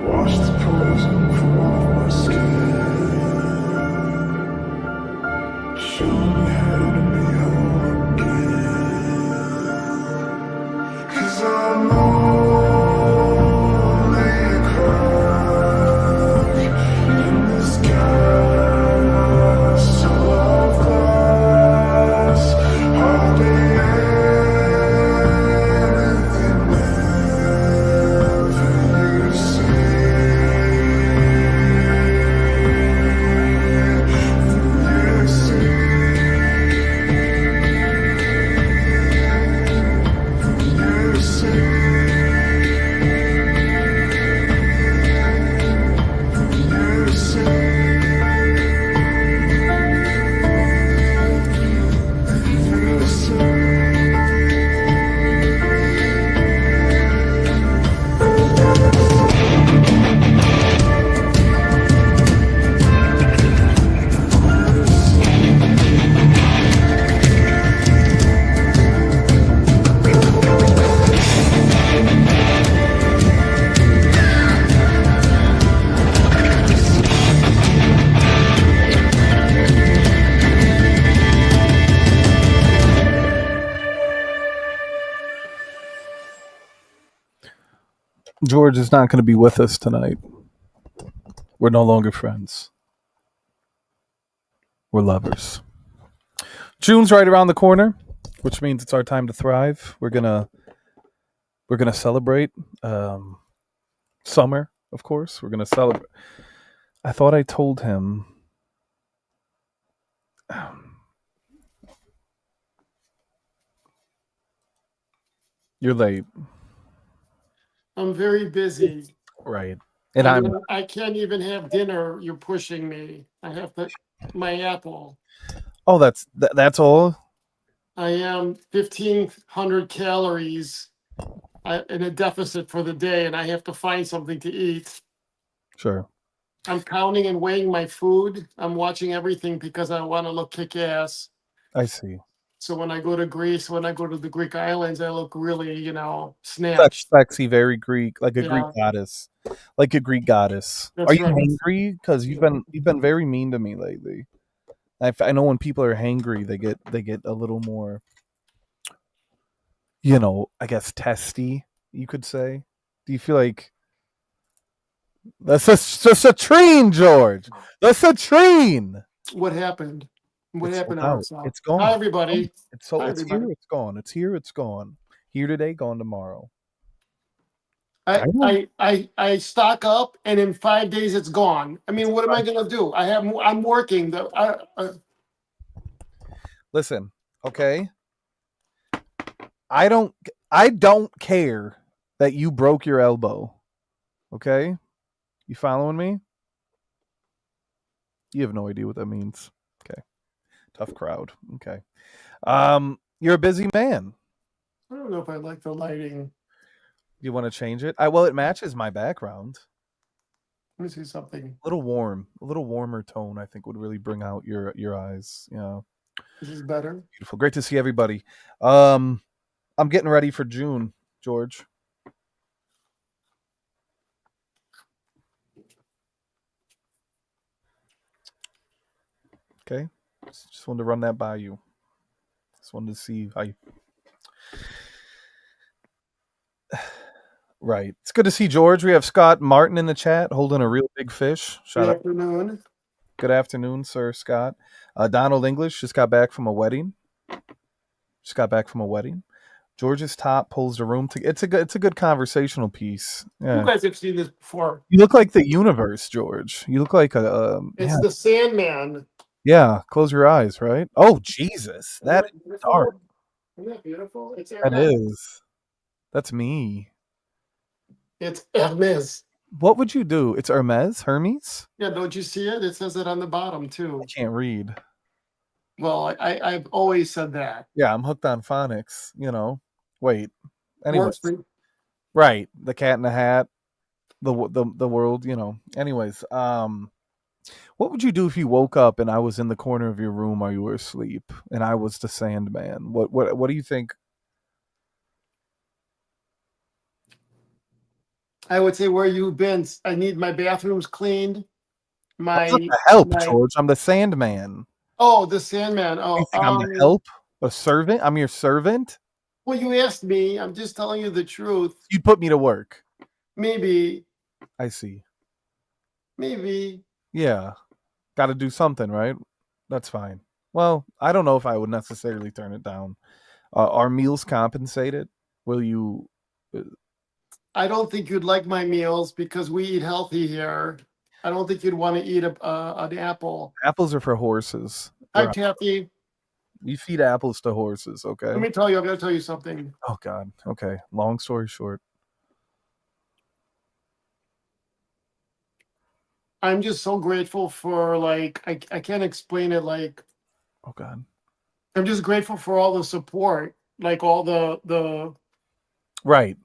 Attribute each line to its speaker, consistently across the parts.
Speaker 1: Wash the poison from off my skin. Show me how to be whole again. 'Cause I'm only a crack in this castle of glass. Hardly anything left for you to see. George is not going to be with us tonight. We're no longer friends. We're lovers. June's right around the corner, which means it's our time to thrive. We're gonna celebrate summer, of course. We're gonna celebrate. I thought I told him. You're late,
Speaker 2: I'm very busy.
Speaker 1: right? And
Speaker 2: I can't even have dinner. You're pushing me. I have my apple.
Speaker 1: Oh, that's all.
Speaker 2: I am 1,500 calories in a deficit for the day, and I have to find something to eat.
Speaker 1: Sure.
Speaker 2: I'm counting and weighing my food. I'm watching everything because I want to look kick-ass.
Speaker 1: I see.
Speaker 2: So when I go to Greece, when I go to the Greek islands, I look really, snatched.
Speaker 1: Sexy, very Greek, like a Greek goddess, like a Greek goddess.
Speaker 2: That's
Speaker 1: Are you
Speaker 2: right.
Speaker 1: hangry? Because you've been very mean to me lately. I know when people are hangry, they get a little more, I guess testy, you could say. Do you feel like that's just a train, George? That's a train.
Speaker 2: What happened? What happened?
Speaker 1: It's gone.
Speaker 2: Hi, everybody.
Speaker 1: It's here. It's gone. It's here. It's gone. Here today, gone tomorrow.
Speaker 2: I stock up, and in 5 days it's gone. I mean, what am I gonna do? I'm working.
Speaker 1: Listen, okay. I don't care that you broke your elbow. Okay, you following me? You have no idea what that means. Okay, tough crowd. Okay, you're a busy man.
Speaker 2: I don't know if I like the lighting.
Speaker 1: You want to change it? Well, it matches my background.
Speaker 2: Let me see something.
Speaker 1: A little warmer tone. I think would really bring out your eyes. Yeah,
Speaker 2: this is better.
Speaker 1: Beautiful. Great to see everybody. I'm getting ready for June, George. Okay, just wanted to run that by you. Just wanted to see how you. Right. It's good to see George. We have Scott Martin in the chat holding a real big fish.
Speaker 2: Good afternoon.
Speaker 1: Good afternoon, sir, Scott. Donald English just got back from a wedding. George's top pulls the room together. It's a good conversational piece. Yeah.
Speaker 2: You guys have seen this before.
Speaker 1: You look like the universe, George. You look like
Speaker 2: it's the Sandman.
Speaker 1: Yeah, close your eyes, right? Oh, Jesus. That is dark.
Speaker 2: Isn't that beautiful?
Speaker 1: That is. That's me.
Speaker 2: It's Hermes.
Speaker 1: What would you do? It's Hermes?
Speaker 2: Yeah, don't you see it? It says it on the bottom, too.
Speaker 1: I can't read.
Speaker 2: Well, I've always said that.
Speaker 1: Yeah, I'm hooked on phonics, Wait. Anyways. Right. The Cat in the Hat. The world, Anyways, what would you do if you woke up and I was in the corner of your room while you were asleep and I was the Sandman? What do you think?
Speaker 2: I would say where you've been. I need my bathrooms cleaned.
Speaker 1: How's that
Speaker 2: My
Speaker 1: the help,
Speaker 2: my
Speaker 1: George? I'm the Sandman.
Speaker 2: oh, the Sandman.
Speaker 1: You
Speaker 2: Oh,
Speaker 1: think I'm the help? A servant? I'm your servant?
Speaker 2: well, you asked me. I'm just telling you the truth.
Speaker 1: You put me to work.
Speaker 2: Maybe,
Speaker 1: I see.
Speaker 2: maybe.
Speaker 1: Yeah. Got to do something, right? That's fine. Well, I don't know if I would necessarily turn it down. Are meals compensated? Will you? uh,
Speaker 2: I don't think you'd like my meals because we eat healthy here. I don't think you'd want to eat an apple.
Speaker 1: Apples are for horses.
Speaker 2: Hi,
Speaker 1: They're,
Speaker 2: Kathy.
Speaker 1: you feed apples to horses,
Speaker 2: Let
Speaker 1: okay?
Speaker 2: me tell you. I'm going to tell you something.
Speaker 1: Oh God. Okay. Long story short.
Speaker 2: I'm just so grateful for like I can't explain it. Like
Speaker 1: Oh God.
Speaker 2: I'm just grateful for all the support. Like all the
Speaker 1: Right.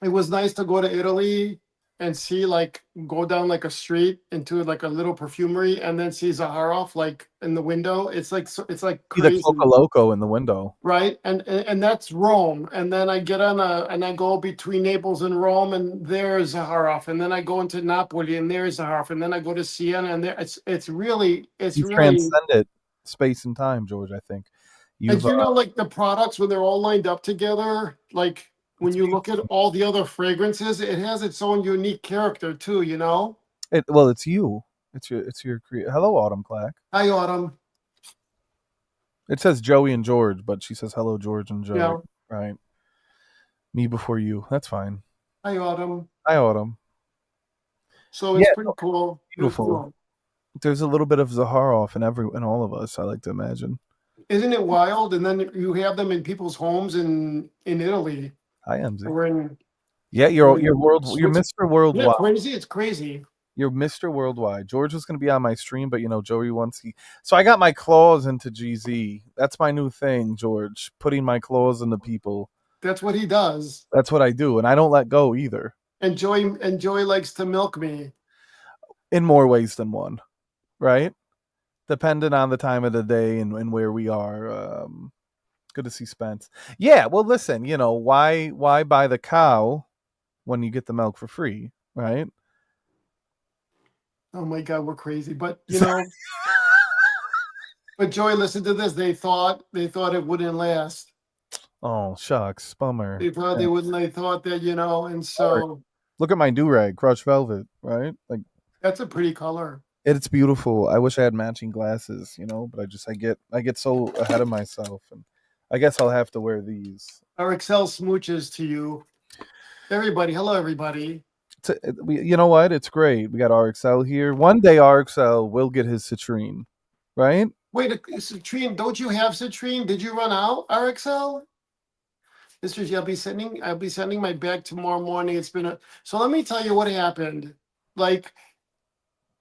Speaker 2: it was nice to go to Italy and see like go down like a street into like a little perfumery and then see Zaharoff like in the window. It's like
Speaker 1: See the
Speaker 2: crazy,
Speaker 1: Coca Loco in the window.
Speaker 2: right? And that's Rome. And then I get on a and I go between Naples and Rome and there's Zaharoff. And then I go into Napoli and there's Zaharoff. And then I go to Siena and there it's
Speaker 1: You
Speaker 2: really
Speaker 1: transcended space and time, George. I think
Speaker 2: and
Speaker 1: you've.
Speaker 2: like the products when they're all lined up together, like when
Speaker 1: It's
Speaker 2: you look at all the other fragrances, it has its own unique character too, you know?
Speaker 1: well, it's you. It's your hello, Autumn Clack.
Speaker 2: Hi, Autumn.
Speaker 1: It says Joey and George, but she says hello, George and Joey.
Speaker 2: Yeah.
Speaker 1: Right. Me before you. That's fine.
Speaker 2: Hi, Autumn.
Speaker 1: Hi, Autumn.
Speaker 2: So it's
Speaker 1: Yeah,
Speaker 2: pretty cool. Pretty
Speaker 1: beautiful.
Speaker 2: cool.
Speaker 1: There's a little bit of Zaharoff in all of us. I like to imagine.
Speaker 2: Isn't it wild? And then you have them in people's homes in Italy
Speaker 1: Hi, MZ.
Speaker 2: or in
Speaker 1: Yeah,
Speaker 2: or
Speaker 1: you're
Speaker 2: in
Speaker 1: you're
Speaker 2: Switzerland.
Speaker 1: Mr.
Speaker 2: Yeah,
Speaker 1: Worldwide.
Speaker 2: crazy. It's crazy.
Speaker 1: You're Mr. Worldwide. George was going to be on my stream, but Joey wants he. So I got my claws into GZ. That's my new thing, George. Putting my claws into people.
Speaker 2: That's what he does.
Speaker 1: That's what I do, and I don't let go either.
Speaker 2: And Joy likes to milk me.
Speaker 1: In more ways than one, right? Depending on the time of the day and where we are. Good to see Spence. Yeah, well, listen, why buy the cow when you get the milk for free, right?
Speaker 2: Oh my God, we're crazy. But but Joy, listen to this. They thought it wouldn't last.
Speaker 1: Oh, shucks, bummer.
Speaker 2: They thought
Speaker 1: Yeah,
Speaker 2: they wouldn't. They thought that and
Speaker 1: sorry.
Speaker 2: so
Speaker 1: Look at my do rag, crushed velvet, right? Like
Speaker 2: that's a pretty color.
Speaker 1: it's beautiful. I wish I had matching glasses, but I get so ahead of myself, and I guess I'll have to wear these.
Speaker 2: Our Excel smooches to you, everybody. Hello, everybody.
Speaker 1: You know what? It's great. We got RXL here. One day RXL will get his citrine, right?
Speaker 2: Wait, Citrine, don't you have Citrine? Did you run out, RXL? Mr. G, I'll be sending my bag tomorrow morning. So let me tell you what happened. Like,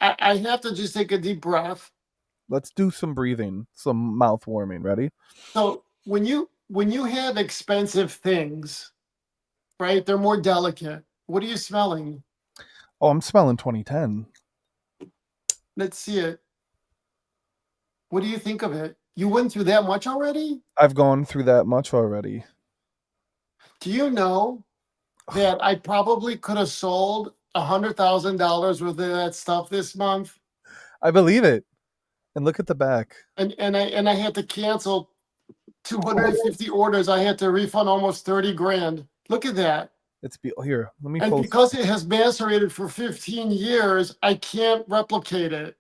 Speaker 2: I have to just take a deep breath.
Speaker 1: Let's do some breathing, some mouth warming. Ready?
Speaker 2: So when you have expensive things, right? They're more delicate. What are you smelling?
Speaker 1: Oh, I'm smelling 2010.
Speaker 2: Let's see it. What do you think of it? You went through that much already?
Speaker 1: I've gone through that much already.
Speaker 2: Do you know that I probably could have sold $100,000 worth of that stuff this month?
Speaker 1: I believe it. And look at the back.
Speaker 2: And I had to cancel 250 orders. I had to refund almost 30 grand. Look at that.
Speaker 1: Here. Let me
Speaker 2: And
Speaker 1: fold.
Speaker 2: because it has macerated for 15 years, I can't replicate it.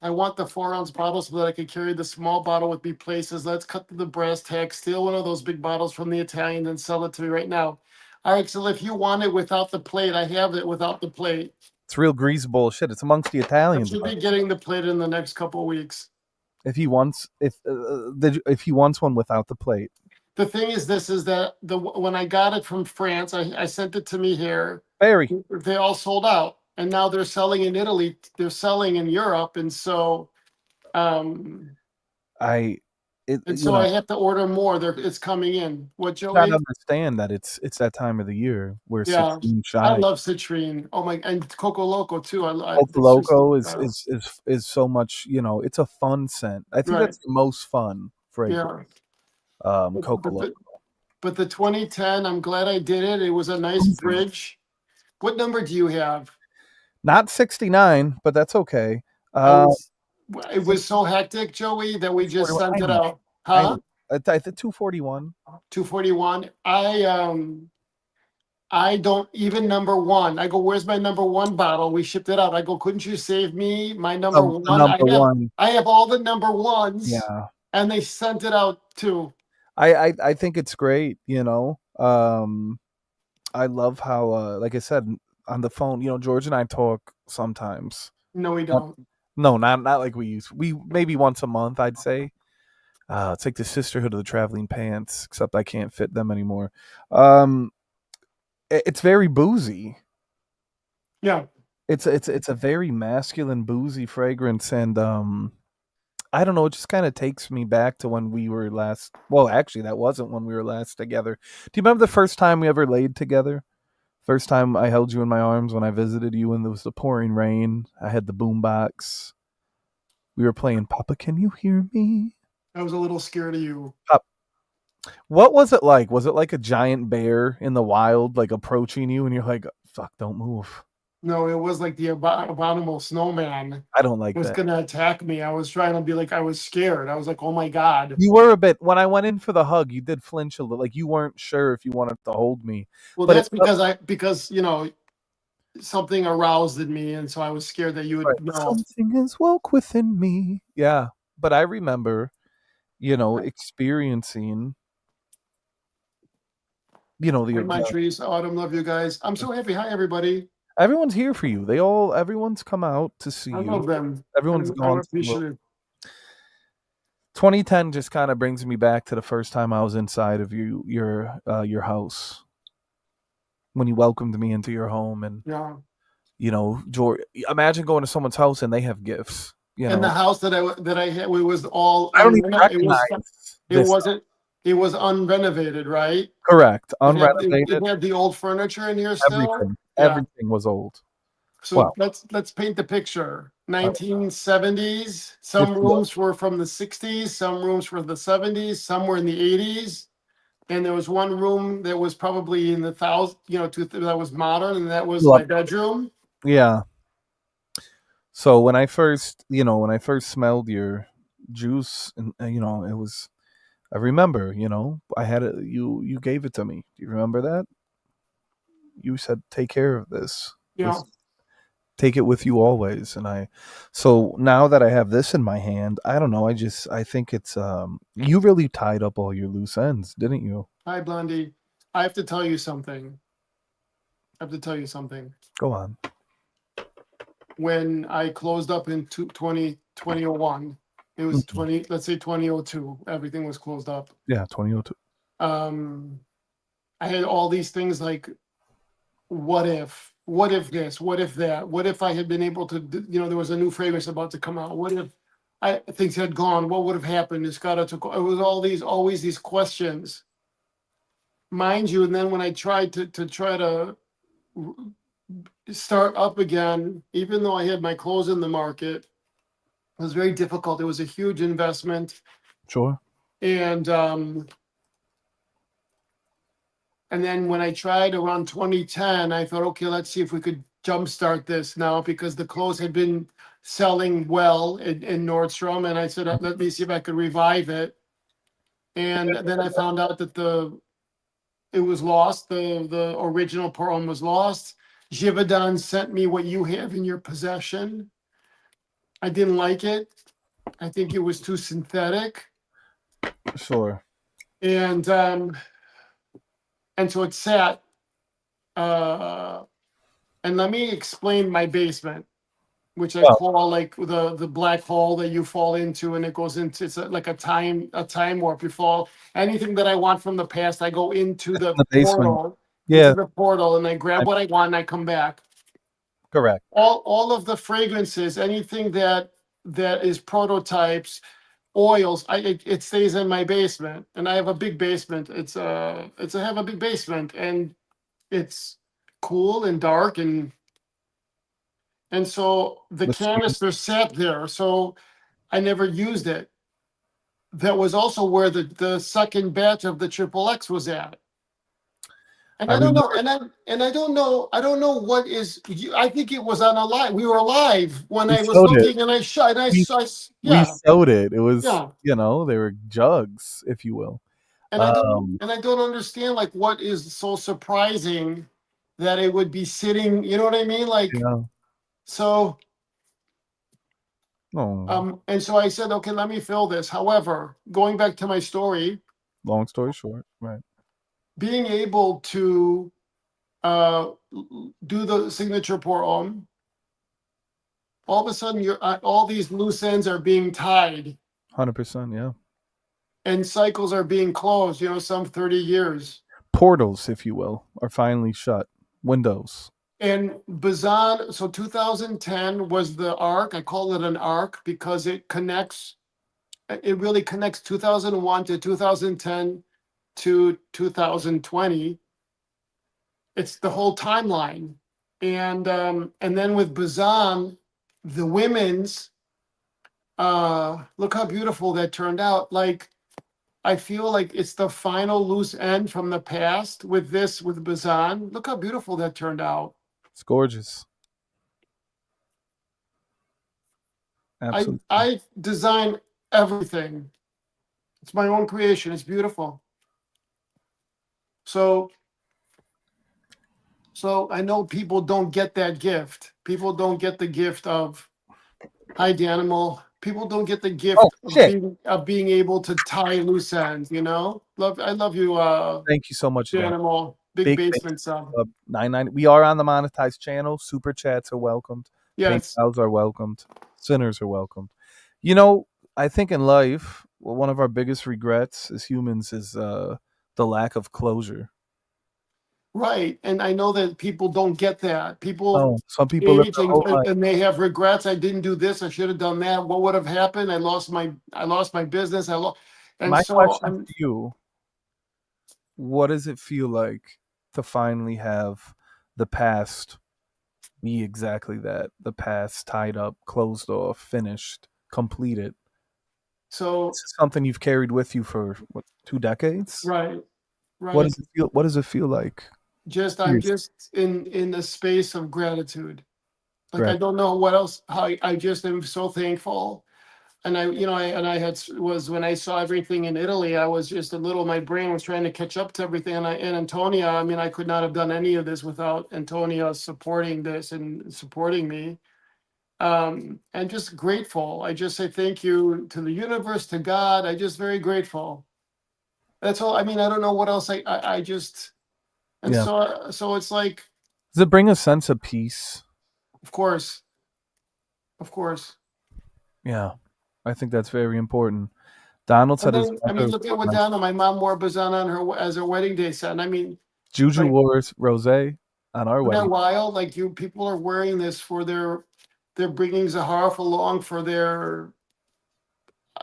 Speaker 2: I want the 4-ounce bottle so that I could carry the small bottle with me places. Let's cut the brass tag, steal one of those big bottles from the Italians and sell it to me right now. All right, so if you want it without the plate, I have it without the plate.
Speaker 1: It's real grease bullshit. It's amongst the
Speaker 2: I
Speaker 1: Italians.
Speaker 2: should be getting the plate in the next couple of weeks.
Speaker 1: If he wants one without the plate.
Speaker 2: The thing is, this is that when I got it from France, I sent it to me here.
Speaker 1: Barry.
Speaker 2: They all sold out, and now they're selling in Italy. They're selling in Europe, and so,
Speaker 1: I
Speaker 2: have to order more. It's coming in. What,
Speaker 1: not
Speaker 2: Joey?
Speaker 1: understand that it's that time of the year where
Speaker 2: Yeah,
Speaker 1: citrine
Speaker 2: I
Speaker 1: shines.
Speaker 2: love citrine. Oh my, and Coco Loco too.
Speaker 1: Coco Loco is so much. It's a fun scent. I think
Speaker 2: Right.
Speaker 1: that's the most fun fragrance.
Speaker 2: Yeah.
Speaker 1: Coco
Speaker 2: But
Speaker 1: Loco.
Speaker 2: but the 2010, I'm glad I did it. It was a nice
Speaker 1: Boozy.
Speaker 2: fridge. What number do you have?
Speaker 1: Not 69, but that's okay.
Speaker 2: I
Speaker 1: Uh,
Speaker 2: was, it was so hectic, Joey, that we just
Speaker 1: 241.
Speaker 2: sent
Speaker 1: I
Speaker 2: it
Speaker 1: know.
Speaker 2: out.
Speaker 1: I know.
Speaker 2: Huh?
Speaker 1: I think 241.
Speaker 2: 241. I don't even number one. I go, where's my number one bottle? We shipped it out. I go, couldn't you save me my number
Speaker 1: The
Speaker 2: one?
Speaker 1: number one.
Speaker 2: I have all the number ones,
Speaker 1: Yeah.
Speaker 2: and they sent it out too.
Speaker 1: I think it's great, you know. I love how like I said on the phone, you know, George and I talk sometimes.
Speaker 2: No, we
Speaker 1: Not-
Speaker 2: don't.
Speaker 1: No, not like we used. We maybe once a month, I'd say. It's like the sisterhood of the traveling pants, except I can't fit them anymore. Um, it's very boozy.
Speaker 2: Yeah.
Speaker 1: It's a very masculine, boozy fragrance, and I don't know. It just kind of takes me back to when we were last. Well, actually, that wasn't when we were last together. Do you remember the first time we ever laid together? First time I held you in my arms when I visited you, and there was the pouring rain. I had the boombox. We were playing "Papa, Can You Hear Me?"
Speaker 2: I was a little scared of you.
Speaker 1: Pop. What was it like? Was it like a giant bear in the wild, like approaching you, and you're like, "Fuck, don't move."
Speaker 2: No, it was like the abominable snowman
Speaker 1: I don't like
Speaker 2: was
Speaker 1: that.
Speaker 2: gonna attack me. I was trying to be like, I was scared. I was like, oh my God.
Speaker 1: You were a bit when I went in for the hug. You did flinch a little, like you weren't sure if you wanted to hold me.
Speaker 2: Well,
Speaker 1: But it
Speaker 2: that's because something aroused in me, and so I was scared that you
Speaker 1: right.
Speaker 2: would know.
Speaker 1: Something is woke within me. Yeah, but I remember, you know, experiencing, you know,
Speaker 2: Hi, my trees. Autumn, love you guys. I'm so happy. Hi, everybody.
Speaker 1: everyone's here for you. Everyone's come out to see
Speaker 2: I
Speaker 1: you.
Speaker 2: love them.
Speaker 1: Everyone's
Speaker 2: I'm
Speaker 1: gone.
Speaker 2: appreciative.
Speaker 1: 2010 just kind of brings me back to the first time I was inside of your house when you welcomed me into your home, and
Speaker 2: Yeah.
Speaker 1: you know, George. Imagine going to someone's house and they have gifts. You
Speaker 2: And the
Speaker 1: know,
Speaker 2: house that I had, it was all
Speaker 1: I don't even recognize
Speaker 2: it
Speaker 1: this.
Speaker 2: wasn't it was unrenovated, right?
Speaker 1: Correct,
Speaker 2: It
Speaker 1: unrenovated.
Speaker 2: had the old furniture in here still.
Speaker 1: Everything,
Speaker 2: Yeah.
Speaker 1: everything was old.
Speaker 2: So
Speaker 1: Well,
Speaker 2: let's paint the picture.
Speaker 1: uh,
Speaker 2: 1970s.
Speaker 1: if
Speaker 2: Some
Speaker 1: you will.
Speaker 2: rooms were from the 60s. Some rooms were the 70s. Some were in the 80s. And there was one room that was probably in the thousand, that was modern, and that was my
Speaker 1: Love-
Speaker 2: bedroom.
Speaker 1: Yeah. So when I first smelled your juice, and you know, it was. I remember, you know, I had it. You gave it to me. Do you remember that? You said, "Take care of this.
Speaker 2: Yeah,
Speaker 1: This take it with you always." And so now that I have this in my hand, I don't know. I think it's you really tied up all your loose ends, didn't you?
Speaker 2: hi Blondie. I have to tell you something. I have to tell you something.
Speaker 1: Go on.
Speaker 2: When I closed up in 2001, it was
Speaker 1: Mhm.
Speaker 2: 20, let's say 2002, everything was closed up.
Speaker 1: Yeah, 2002.
Speaker 2: Um, I had all these things like, what if this, what if that, what if I had been able to, there was a new fragrance about to come out. What if things had gone, what would have happened? It's gotta took, it was always these questions, mind you. And then when I tried to try to start up again, even though I had my clothes in the market, it was very difficult. It was a huge investment.
Speaker 1: Sure.
Speaker 2: And and then when I tried around 2010, I thought, okay, let's see if we could jumpstart this now, because the clothes had been selling well in Nordstrom. And I said, let me see if I could revive it. And then I found out that it was lost. The original poem was lost. Givaudan sent me what you have in your possession. I didn't like it. I think it was too synthetic.
Speaker 1: Sure.
Speaker 2: And so it sat. Uh, and let me explain my basement, which I
Speaker 1: Well,
Speaker 2: call like the black hole that you fall into, and it goes into, like a time warp. You fall, anything that I want from the past, I go into the
Speaker 1: the basement.
Speaker 2: portal,
Speaker 1: Yeah,
Speaker 2: and I grab
Speaker 1: I,
Speaker 2: what I want and I come back.
Speaker 1: correct.
Speaker 2: All of the fragrances, anything that is prototypes, oils, it stays in my basement. And I have a big basement. I have a big basement, and it's cool and dark, and so the
Speaker 1: Mysterious.
Speaker 2: canister sat there. So I never used it. that was also where the second batch of the Triple X was at. And
Speaker 1: I
Speaker 2: I don't know,
Speaker 1: remember
Speaker 2: I don't know what is. I think it was on a live. We were live when
Speaker 1: we
Speaker 2: I was
Speaker 1: sewed it.
Speaker 2: looking, and I shot, and
Speaker 1: We we
Speaker 2: yeah,
Speaker 1: sewed it. It was,
Speaker 2: yeah.
Speaker 1: they were jugs, if you will. Um,
Speaker 2: And I don't understand like what is so surprising that it would be sitting. You know what I mean? Like
Speaker 1: yeah.
Speaker 2: so.
Speaker 1: Oh,
Speaker 2: And so I said, okay, let me fill this. However, going back to my story,
Speaker 1: long story short, right?
Speaker 2: being able to uh, do the signature pour on, all of a sudden, all these loose ends are being tied
Speaker 1: 100%. Yeah.
Speaker 2: and cycles are being closed. You know, some 30 years.
Speaker 1: Portals, if you will, are finally shut. Windows.
Speaker 2: And Bazan, so 2010 was the arc. I call it an arc because it connects. It really connects 2001 to 2010 to 2020. It's the whole timeline. And then with Bazan, the women's look how beautiful that turned out. Like I feel like it's the final loose end from the past with this with Bazan. Look how beautiful that turned out.
Speaker 1: It's gorgeous. Absolutely.
Speaker 2: I design everything. It's my own creation. It's beautiful. So I know people don't get that gift. People don't get the gift of hi Danimal. People don't get the
Speaker 1: Oh
Speaker 2: gift
Speaker 1: shit!
Speaker 2: of being able to tie loose ends, you know? I love you,
Speaker 1: Thank you so much, Dan.
Speaker 2: Danimal. Big
Speaker 1: Big thank
Speaker 2: basement sub.
Speaker 1: you. 99. We are on the monetized channel. Super chats are welcomed.
Speaker 2: Yes.
Speaker 1: PayPal's are welcomed. Sinners are welcomed. You know, I think in life, one of our biggest regrets as humans is the lack of closure.
Speaker 2: Right. And I know that people don't get that. People
Speaker 1: Oh, some people live
Speaker 2: age
Speaker 1: their whole life.
Speaker 2: and they have regrets. I didn't do this. I should have done that. What would have happened? I lost my business. And
Speaker 1: My
Speaker 2: so
Speaker 1: question
Speaker 2: I'm
Speaker 1: to you: what does it feel like to finally have the past be exactly that? The past tied up, closed off, finished, completed. This
Speaker 2: so
Speaker 1: is something you've carried with you for what, 2 decades?
Speaker 2: right,
Speaker 1: What
Speaker 2: right.
Speaker 1: does it feel? What does it feel like?
Speaker 2: I'm
Speaker 1: Seriously,
Speaker 2: just in the space of gratitude. Like I
Speaker 1: Greg.
Speaker 2: don't know what else. How I just am so thankful. And I had was when I saw everything in Italy, I was just a little. My brain was trying to catch up to everything. And Antonia, I mean, I could not have done any of this without Antonia supporting this and supporting me. And just grateful. I just say thank you to the universe, to God. I just very grateful. That's all. I mean, I don't know what else. I just and
Speaker 1: Yeah.
Speaker 2: so it's like,
Speaker 1: Does it bring a sense of peace?
Speaker 2: of course, of course.
Speaker 1: Yeah. I think that's very important. Donald
Speaker 2: And
Speaker 1: said his
Speaker 2: then, I mean,
Speaker 1: mother
Speaker 2: look at
Speaker 1: wore
Speaker 2: what
Speaker 1: my
Speaker 2: Donna, my mom wore Bazan on her as her wedding day set. And I mean,
Speaker 1: Juju
Speaker 2: like,
Speaker 1: wore rose on our
Speaker 2: isn't that
Speaker 1: wedding.
Speaker 2: wild? Like you people are wearing this for they're bringing Zaharoff along for their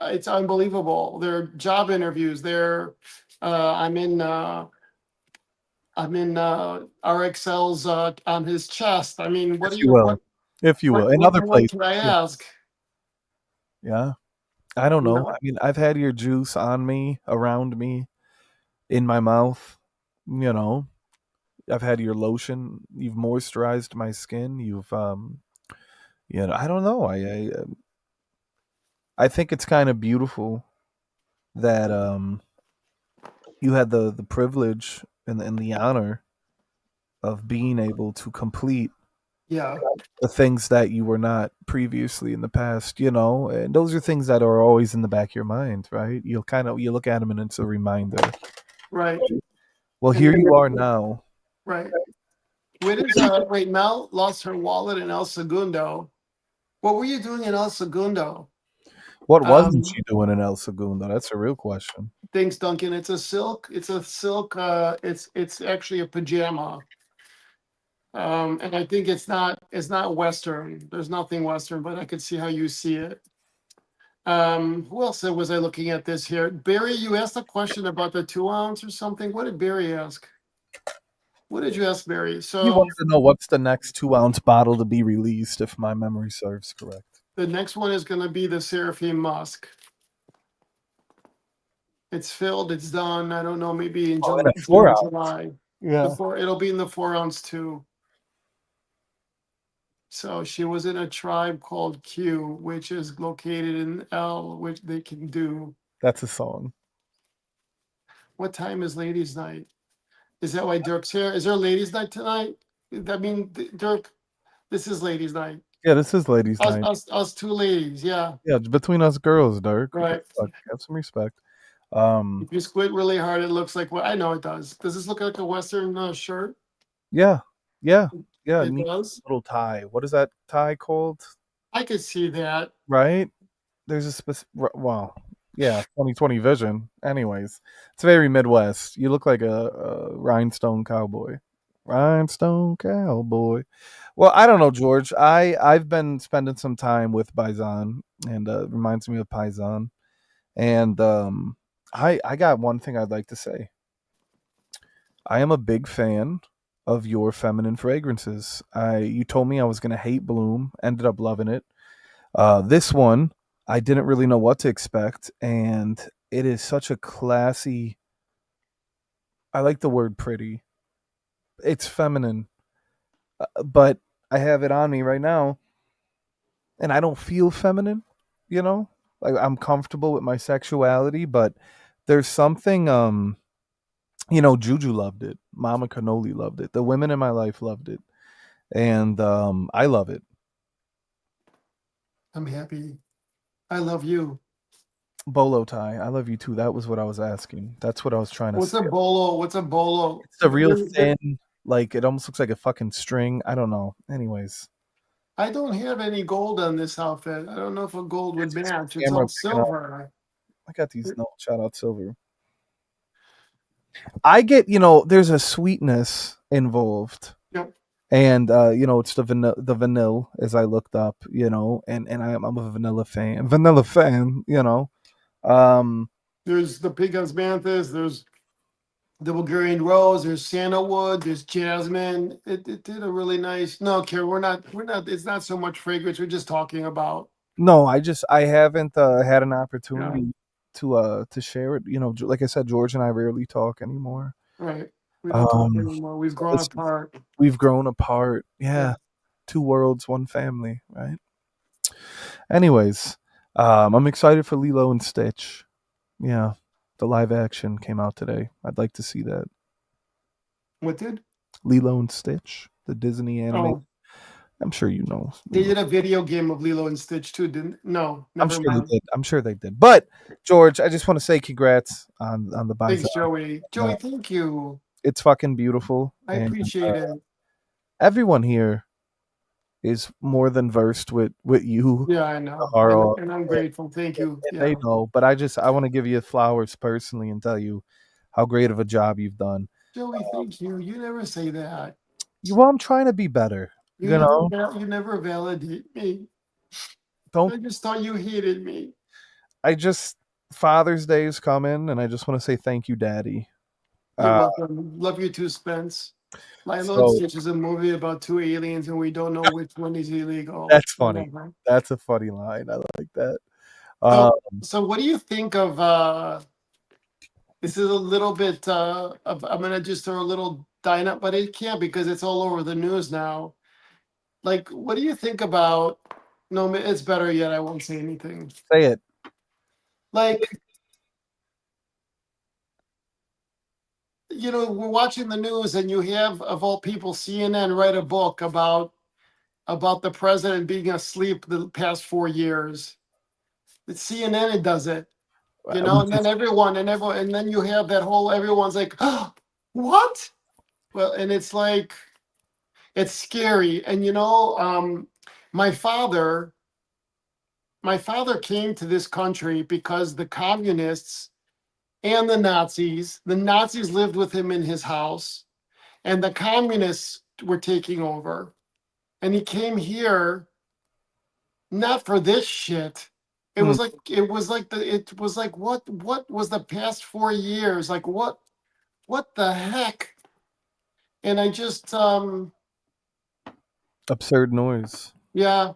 Speaker 2: it's unbelievable. Their job interviews. Their I'm in RXL's on his chest. I mean,
Speaker 1: If you will. If you will. In
Speaker 2: what
Speaker 1: other
Speaker 2: more
Speaker 1: places.
Speaker 2: can I
Speaker 1: Yeah.
Speaker 2: ask?
Speaker 1: Yeah. I don't
Speaker 2: You
Speaker 1: know.
Speaker 2: know?
Speaker 1: I mean, I've had your juice on me, around me, in my mouth. You know, I've had your lotion. You've moisturized my skin. I don't know. I think it's kind of beautiful that you had the privilege and the honor of being able to complete
Speaker 2: Yeah,
Speaker 1: the things that you were not previously in the past. And those are things that are always in the back of your mind, right? You look at them and it's a reminder.
Speaker 2: right.
Speaker 1: Well,
Speaker 2: And
Speaker 1: here
Speaker 2: then
Speaker 1: you are now.
Speaker 2: right. Where does wait, Mel lost her wallet in El Segundo. What were you doing in El Segundo?
Speaker 1: What wasn't
Speaker 2: Um,
Speaker 1: she doing in El Segundo? That's a real question.
Speaker 2: thanks, Duncan. It's a silk, it's actually a pajama. And I think it's not Western. There's nothing Western, but I could see how you see it. Who else was I looking at this here? Barry, you asked a question about the 2 ounce or something. What did Barry ask? What did you ask, Barry?
Speaker 1: You
Speaker 2: So
Speaker 1: wanted to know what's the next 2 ounce bottle to be released, if my memory serves correct.
Speaker 2: the next one is going to be the Seraphim Musk. It's filled. It's done. I don't know. Maybe in
Speaker 1: Oh, in
Speaker 2: July,
Speaker 1: a
Speaker 2: June,
Speaker 1: 4 ounce.
Speaker 2: July. The
Speaker 1: Yeah,
Speaker 2: four. It'll be in the 4 ounce too. So she was in a tribe called Q, which is located in L, which they can do.
Speaker 1: that's a song.
Speaker 2: What time is ladies' night? Is that why Dirk's here? Is there ladies' night tonight? I mean, Dirk, this is ladies' night.
Speaker 1: Yeah, this is ladies'
Speaker 2: Us,
Speaker 1: night.
Speaker 2: us, us two ladies. Yeah,
Speaker 1: Yeah, between us girls, Dirk. What the
Speaker 2: right.
Speaker 1: fuck? Have some respect. Um,
Speaker 2: If you squint really hard, it looks like what I know it does. Does this look like a Western shirt?
Speaker 1: yeah, yeah, yeah.
Speaker 2: It
Speaker 1: Neat
Speaker 2: does.
Speaker 1: little tie. What is that tie called?
Speaker 2: I could see that.
Speaker 1: Right? There's a specific. Well, yeah, 2020 vision. Anyways, it's very Midwest. You look like a rhinestone cowboy. Rhinestone cowboy. Well, I don't know, George. I've been spending some time with Paisan, and it reminds me of Paisan. And I got one thing I'd like to say. I am a big fan of your feminine fragrances. I You told me I was gonna hate Bloom, ended up loving it. This one, I didn't really know what to expect, and it is such a classy. I like the word pretty. It's feminine, but I have it on me right now, and I don't feel feminine. You know, like I'm comfortable with my sexuality, but there's something. Juju loved it. Mama Cannoli loved it. The women in my life loved it, and I love it.
Speaker 2: I'm happy. I love you.
Speaker 1: Bolo tie, I love you too. That was what I was asking. That's what I was trying to
Speaker 2: What's
Speaker 1: say.
Speaker 2: a bolo? What's a bolo?
Speaker 1: It's a real thin, like it almost looks like a fucking string. I don't know. Anyways,
Speaker 2: I don't have any gold on this outfit. I don't know if a gold would
Speaker 1: it's just my
Speaker 2: match. It's
Speaker 1: camera
Speaker 2: all
Speaker 1: picking up.
Speaker 2: silver.
Speaker 1: I got these. No, shout out Silver. I get, there's a sweetness involved,
Speaker 2: Yep.
Speaker 1: and it's the vanilla as I looked up, and I'm a vanilla fan. Um,
Speaker 2: There's the Pecos Mantis. There's the Bulgarian Rose. There's sandalwood. There's jasmine. It did a really nice. No, Karen, we're not. It's not so much fragrance. We're just talking about.
Speaker 1: no, I haven't had an
Speaker 2: Yeah.
Speaker 1: opportunity to share it. Like I said, George and I rarely talk anymore.
Speaker 2: Right. We don't talk
Speaker 1: Um,
Speaker 2: anymore. We've
Speaker 1: so
Speaker 2: grown
Speaker 1: this is
Speaker 2: apart.
Speaker 1: we've grown apart.
Speaker 2: Yeah.
Speaker 1: Yeah, two worlds, one family, right? Anyways, I'm excited for Lilo and Stitch. Yeah, the live action came out today. I'd like to see that.
Speaker 2: What did?
Speaker 1: Lilo and Stitch, the Disney anime.
Speaker 2: Oh,
Speaker 1: I'm sure you know.
Speaker 2: they did a video game of Lilo and Stitch too, didn't? No,
Speaker 1: I'm
Speaker 2: never
Speaker 1: sure they
Speaker 2: mind.
Speaker 1: did. I'm sure they did. But George, I just want to say congrats on the
Speaker 2: Thanks,
Speaker 1: Bison.
Speaker 2: Joey. Joey, thank you.
Speaker 1: It's fucking beautiful,
Speaker 2: I
Speaker 1: and
Speaker 2: appreciate it.
Speaker 1: everyone here is more than versed with you,
Speaker 2: Yeah, I know,
Speaker 1: Zaharoff,
Speaker 2: and I'm
Speaker 1: and,
Speaker 2: grateful. Thank you.
Speaker 1: and they
Speaker 2: Yeah,
Speaker 1: know. But I want to give you flowers personally and tell you how great of a job you've done.
Speaker 2: Joey, thank you. You never say that.
Speaker 1: Well, I'm trying to be better.
Speaker 2: You never validate me.
Speaker 1: Don't
Speaker 2: I just thought you hated me.
Speaker 1: I just Father's Day is coming, and I just want to say thank you, Daddy.
Speaker 2: You're
Speaker 1: Uh,
Speaker 2: welcome. Love you too, Spence. Lilo and
Speaker 1: so
Speaker 2: Stitch is a movie about two aliens, and we don't know which one is illegal.
Speaker 1: that's funny.
Speaker 2: Whatever.
Speaker 1: That's a funny line. I like that. Uh,
Speaker 2: So what do you think of this is a little bit of I'm gonna just throw a little dynamite, but it can't because it's all over the news now. Like, what do you think about no, it's better yet, I won't say anything.
Speaker 1: say it.
Speaker 2: Like, we're watching the news and you have, of all people, CNN write a book about the president being asleep the past 4 years. It's CNN, it does it,
Speaker 1: We
Speaker 2: and then
Speaker 1: just
Speaker 2: and then you have that whole everyone's like, oh, what? Well, and it's like it's scary. And my father, my father came to this country because the communists and the Nazis lived with him in his house, and the communists were taking over. And he came here not for this shit.
Speaker 1: hmm,
Speaker 2: It was like what was the past 4 years? Like what the heck? And I just
Speaker 1: absurd noise.
Speaker 2: yeah,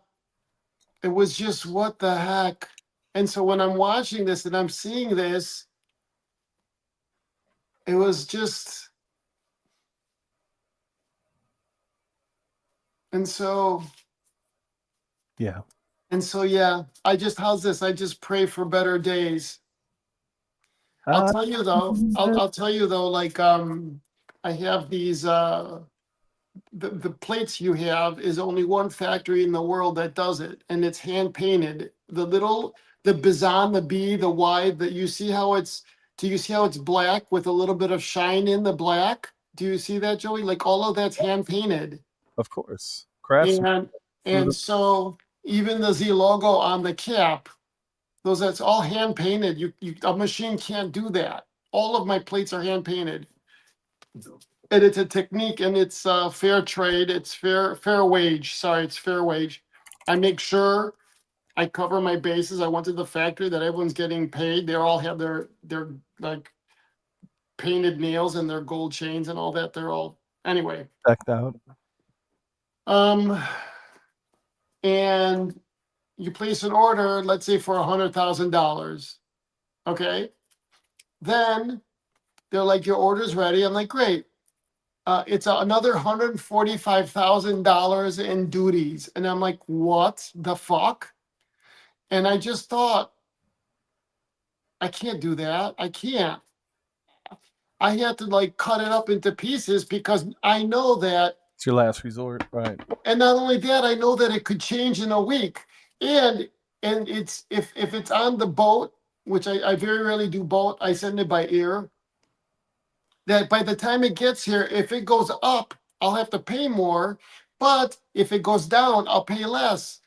Speaker 2: it was just what the heck. And so when I'm watching this and I'm seeing this, it was just, and so
Speaker 1: Yeah.
Speaker 2: yeah, how's this? I just pray for better days. I'll
Speaker 1: Uh,
Speaker 2: tell you though, I'll tell you though, like I have these the plates you have is only one factory in the world that does it, and it's hand painted. The Bizan, the B, the Y, that you see how it's do you see how it's black with a little bit of shine in the black? Do you see that, Joey? Like all of that's hand painted.
Speaker 1: of course. Craftsman
Speaker 2: And
Speaker 1: through the
Speaker 2: so even the Z logo on the cap, those that's all hand painted. You a machine can't do that. All of my plates are hand painted. And it's a technique, and it's fair trade. It's fair wage. Sorry, it's fair wage. I make sure I cover my bases. I went to the factory that everyone's getting paid. They all have their like painted nails and their gold chains and all that. They're all anyway.
Speaker 1: decked out.
Speaker 2: Um, and you place an order, let's say for $100,000. Okay, then they're like, your order's ready. I'm like, great. It's another $145,000 in duties. And I'm like, what the fuck? And I just thought, I can't do that. I can't. I had to like cut it up into pieces because I know that.
Speaker 1: It's your last resort, right?
Speaker 2: And not only that, I know that it could change in a week. And it's if it's on the boat, which I very rarely do boat, I send it by air. That by the time it gets here, if it goes up, I'll have to pay more. But if it goes down, I'll pay less.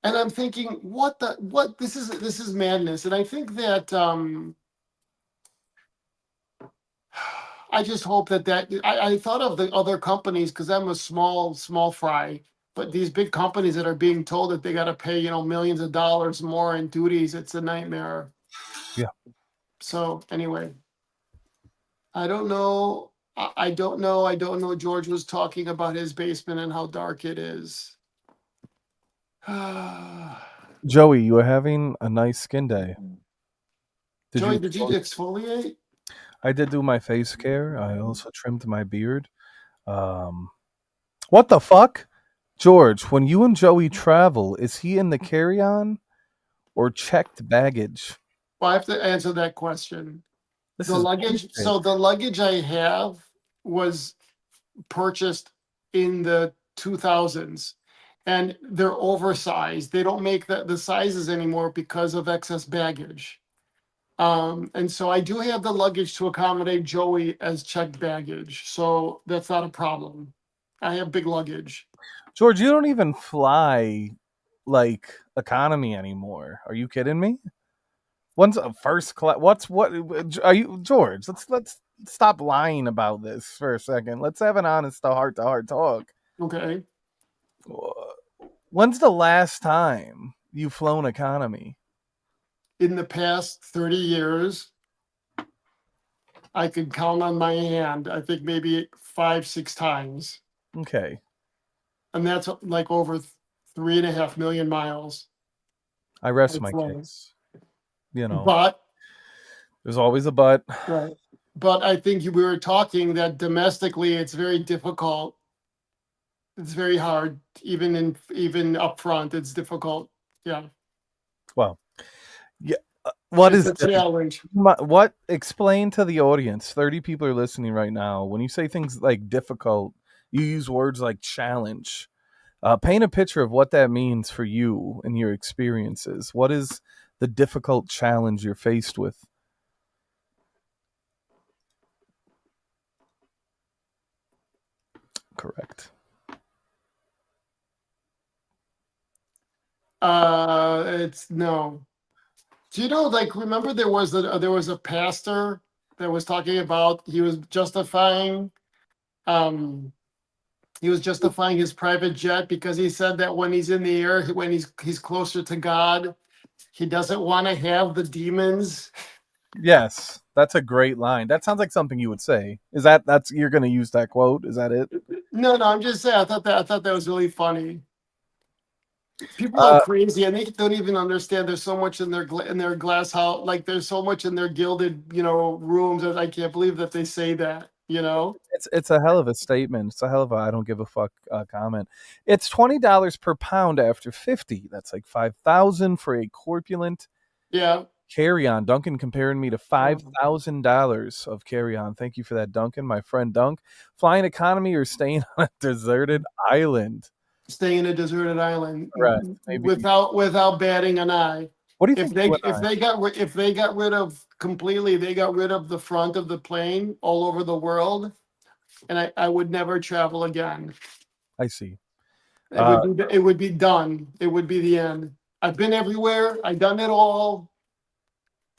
Speaker 2: And I'm thinking, what this is madness. And I think that I just hope I thought of the other companies because I'm a small fry. But these big companies that are being told that they got to pay, millions of dollars more in duties, it's a nightmare.
Speaker 1: Yeah.
Speaker 2: So anyway, I don't know. I don't know. I don't know. George was talking about his basement and how dark it is.
Speaker 1: Joey, you are having a nice skin day. Did
Speaker 2: Joey,
Speaker 1: you?
Speaker 2: did you exfoliate?
Speaker 1: I did do my face care. I also trimmed my beard. Um, what the fuck, George? When you and Joey travel, is he in the carry-on or checked baggage?
Speaker 2: Well, I have to answer that question.
Speaker 1: This
Speaker 2: The
Speaker 1: is
Speaker 2: luggage.
Speaker 1: bullshit.
Speaker 2: So the luggage I have was purchased in the 2000s, and they're oversized. They don't make the sizes anymore because of excess baggage. And so I do have the luggage to accommodate Joey as checked baggage. So that's not a problem. I have big luggage.
Speaker 1: George, you don't even fly like economy anymore. Are you kidding me? When's a first class? What? Are you George? Let's stop lying about this for a second. Let's have an honest heart to heart talk.
Speaker 2: Okay.
Speaker 1: When's the last time you've flown economy?
Speaker 2: In the past 30 years, I could count on my hand, I think maybe 5, 6 times.
Speaker 1: Okay,
Speaker 2: And that's like over 3.5 million miles.
Speaker 1: I rest
Speaker 2: I've
Speaker 1: my
Speaker 2: flown.
Speaker 1: case. You know,
Speaker 2: But
Speaker 1: there's always a but.
Speaker 2: right. But I think we were talking that domestically it's very difficult. It's very hard, even up front. It's difficult. Yeah.
Speaker 1: Well, yeah. What
Speaker 2: It's
Speaker 1: is
Speaker 2: a challenge.
Speaker 1: what? Explain to the audience. 30 people are listening right now. When you say things like difficult, you use words like challenge. Paint a picture of what that means for you and your experiences. What is the difficult challenge you're faced with? Correct.
Speaker 2: It's no. Do you know, like, remember there was a pastor that was talking about um he was justifying his private jet because he said that when he's in the air, when he's closer to God, he doesn't want to have the demons.
Speaker 1: Yes, that's a great line. That sounds like something you would say. That's you're going to use that quote? Is that it?
Speaker 2: No, I'm just saying. I thought that was really funny. People are
Speaker 1: Uh,
Speaker 2: crazy, and they don't even understand. There's so much in in their glass house, like there's so much in their gilded, rooms. That I can't believe that they say that.
Speaker 1: it's a hell of a statement. It's a hell of a I don't give a fuck comment. It's $20 per pound after 50. That's like 5,000 for a corpulent
Speaker 2: Yeah.
Speaker 1: carry on. Duncan comparing me to
Speaker 2: Um,
Speaker 1: $5,000 of carry on. Thank you for that, Duncan. My friend Dunk. Flying economy or staying on a deserted island.
Speaker 2: Stay in a deserted island
Speaker 1: Correct. Maybe.
Speaker 2: without batting an eye.
Speaker 1: What do you
Speaker 2: If
Speaker 1: think
Speaker 2: they
Speaker 1: you and
Speaker 2: if
Speaker 1: I?
Speaker 2: they got if they got rid of completely, they got rid of the front of the plane all over the world, and I would never travel again.
Speaker 1: I see.
Speaker 2: It
Speaker 1: Uh,
Speaker 2: would be done. It would be the end. I've been everywhere. I've done it all.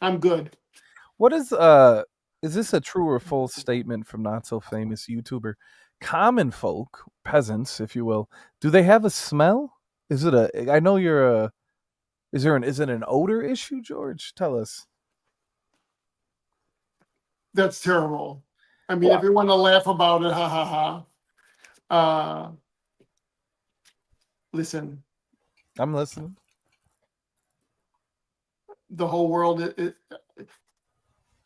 Speaker 2: I'm good.
Speaker 1: what is this a true or false statement from not so famous YouTuber? Common folk, peasants, if you will, do they have a smell? Is it a? I know you're a. Is it an odor issue, George? Tell us.
Speaker 2: That's terrible. I mean, if
Speaker 1: What?
Speaker 2: you want to laugh about it, ha ha ha. Uh, Listen,
Speaker 1: I'm listening.
Speaker 2: the whole world.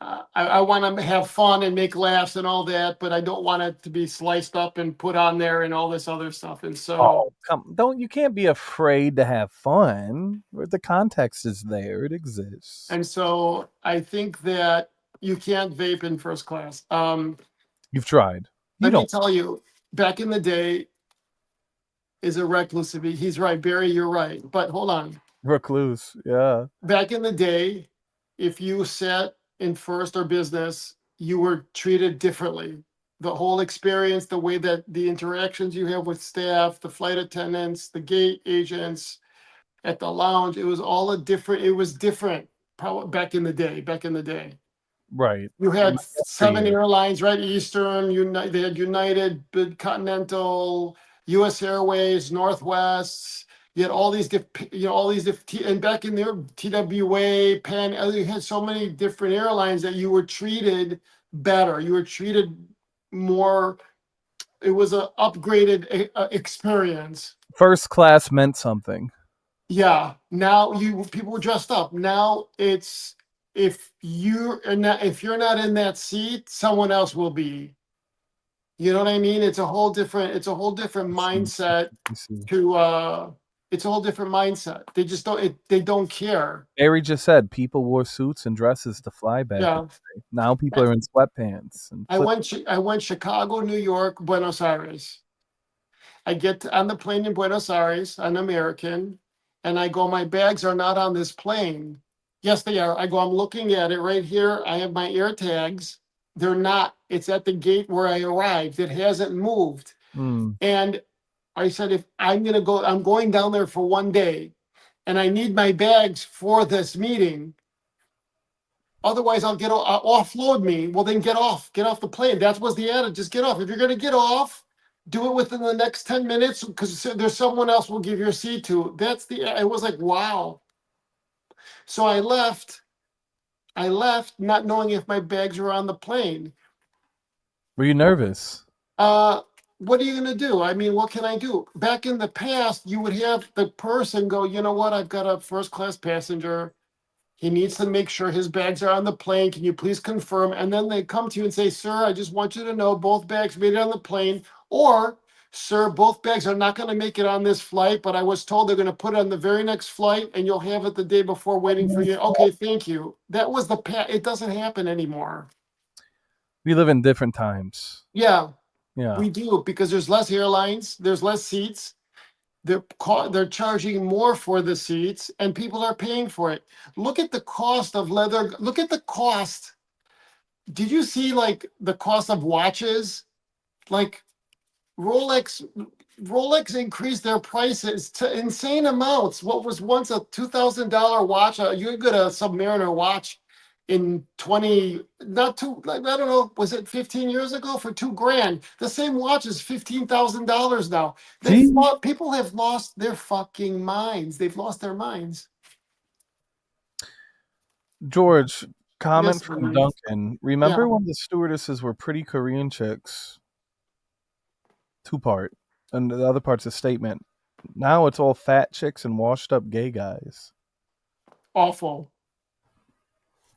Speaker 2: I want to have fun and make laughs and all that, but I don't want it to be sliced up and put on there and all this other stuff. And so,
Speaker 1: Oh, come! Don't you can't be afraid to have fun. The context is there; it exists.
Speaker 2: I think that you can't vape in first class.
Speaker 1: You've tried. You
Speaker 2: Let me
Speaker 1: don't
Speaker 2: tell you, back in the day, is a recluse. He's right, Barry. You're right. But hold on.
Speaker 1: recluse. Yeah.
Speaker 2: Back in the day, if you sat in first or business, you were treated differently. The whole experience, the way that the interactions you have with staff, the flight attendants, the gate agents at the lounge, it was different probably back in the day.
Speaker 1: Right.
Speaker 2: You
Speaker 1: In
Speaker 2: had
Speaker 1: my
Speaker 2: seven
Speaker 1: yesteryear.
Speaker 2: airlines, right? Eastern, they had United, Continental, U.S. Airways, Northwest. You had all these and back in there, TWA, Pan. You had so many different airlines that you were treated better. You were treated more. It was an upgraded experience.
Speaker 1: First class meant something.
Speaker 2: Yeah. Now you people were dressed up. Now it's if you're not in that seat, someone else will be. You know what I mean? It's a whole different
Speaker 1: I see.
Speaker 2: mindset
Speaker 1: I see.
Speaker 2: to it's a whole different mindset. They just they don't care.
Speaker 1: Barry just said people wore suits and dresses to fly back in
Speaker 2: Yeah.
Speaker 1: the day. Now people are in sweatpants and flip.
Speaker 2: I went Chicago, New York, Buenos Aires. I get on the plane in Buenos Aires, an American, and I go, my bags are not on this plane. Yes, they are. I go, I'm looking at it right here. I have my air tags. They're not. It's at the gate where I arrived. It hasn't moved.
Speaker 1: Mm.
Speaker 2: And I said, if I'm going to go, I'm going down there for one day and I need my bags for this meeting. Otherwise, I'll offload me. Well, then get off the plane. That was the attitude. Just get off. If you're going to get off, do it within the next 10 minutes because there's someone else will give your seat to. It was like, wow. So I left not knowing if my bags were on the plane.
Speaker 1: Were you nervous?
Speaker 2: Uh, what are you going to do? I mean, what can I do? Back in the past, you would have the person go, you know what? I've got a first class passenger. He needs to make sure his bags are on the plane. Can you please confirm? And then they come to you and say, sir, I just want you to know both bags made it on the plane. Or, sir, both bags are not going to make it on this flight, but I was told they're going to put it on the very next flight and you'll have it the day before waiting for you. Okay, thank you. That was the past. It doesn't happen anymore.
Speaker 1: We live in different times.
Speaker 2: Yeah,
Speaker 1: Yeah.
Speaker 2: we do because there's less airlines, there's less seats. They're charging more for the seats and people are paying for it. Look at the cost of leather. Look at the cost. Did you see like the cost of watches? Like Rolex Rolex increased their prices to insane amounts. What was once a $2,000 watch, you get a Submariner watch in 20, not too, like, I don't know, was it 15 years ago for 2 grand? The same watch is $15,000 now.
Speaker 1: See,
Speaker 2: People have lost their fucking minds. They've lost their minds.
Speaker 1: George, comment
Speaker 2: Yes,
Speaker 1: from
Speaker 2: please.
Speaker 1: Duncan.
Speaker 2: Yeah.
Speaker 1: Remember when the stewardesses were pretty Korean chicks? Two part. And the other part's a statement. Now it's all fat chicks and washed up gay guys.
Speaker 2: Awful.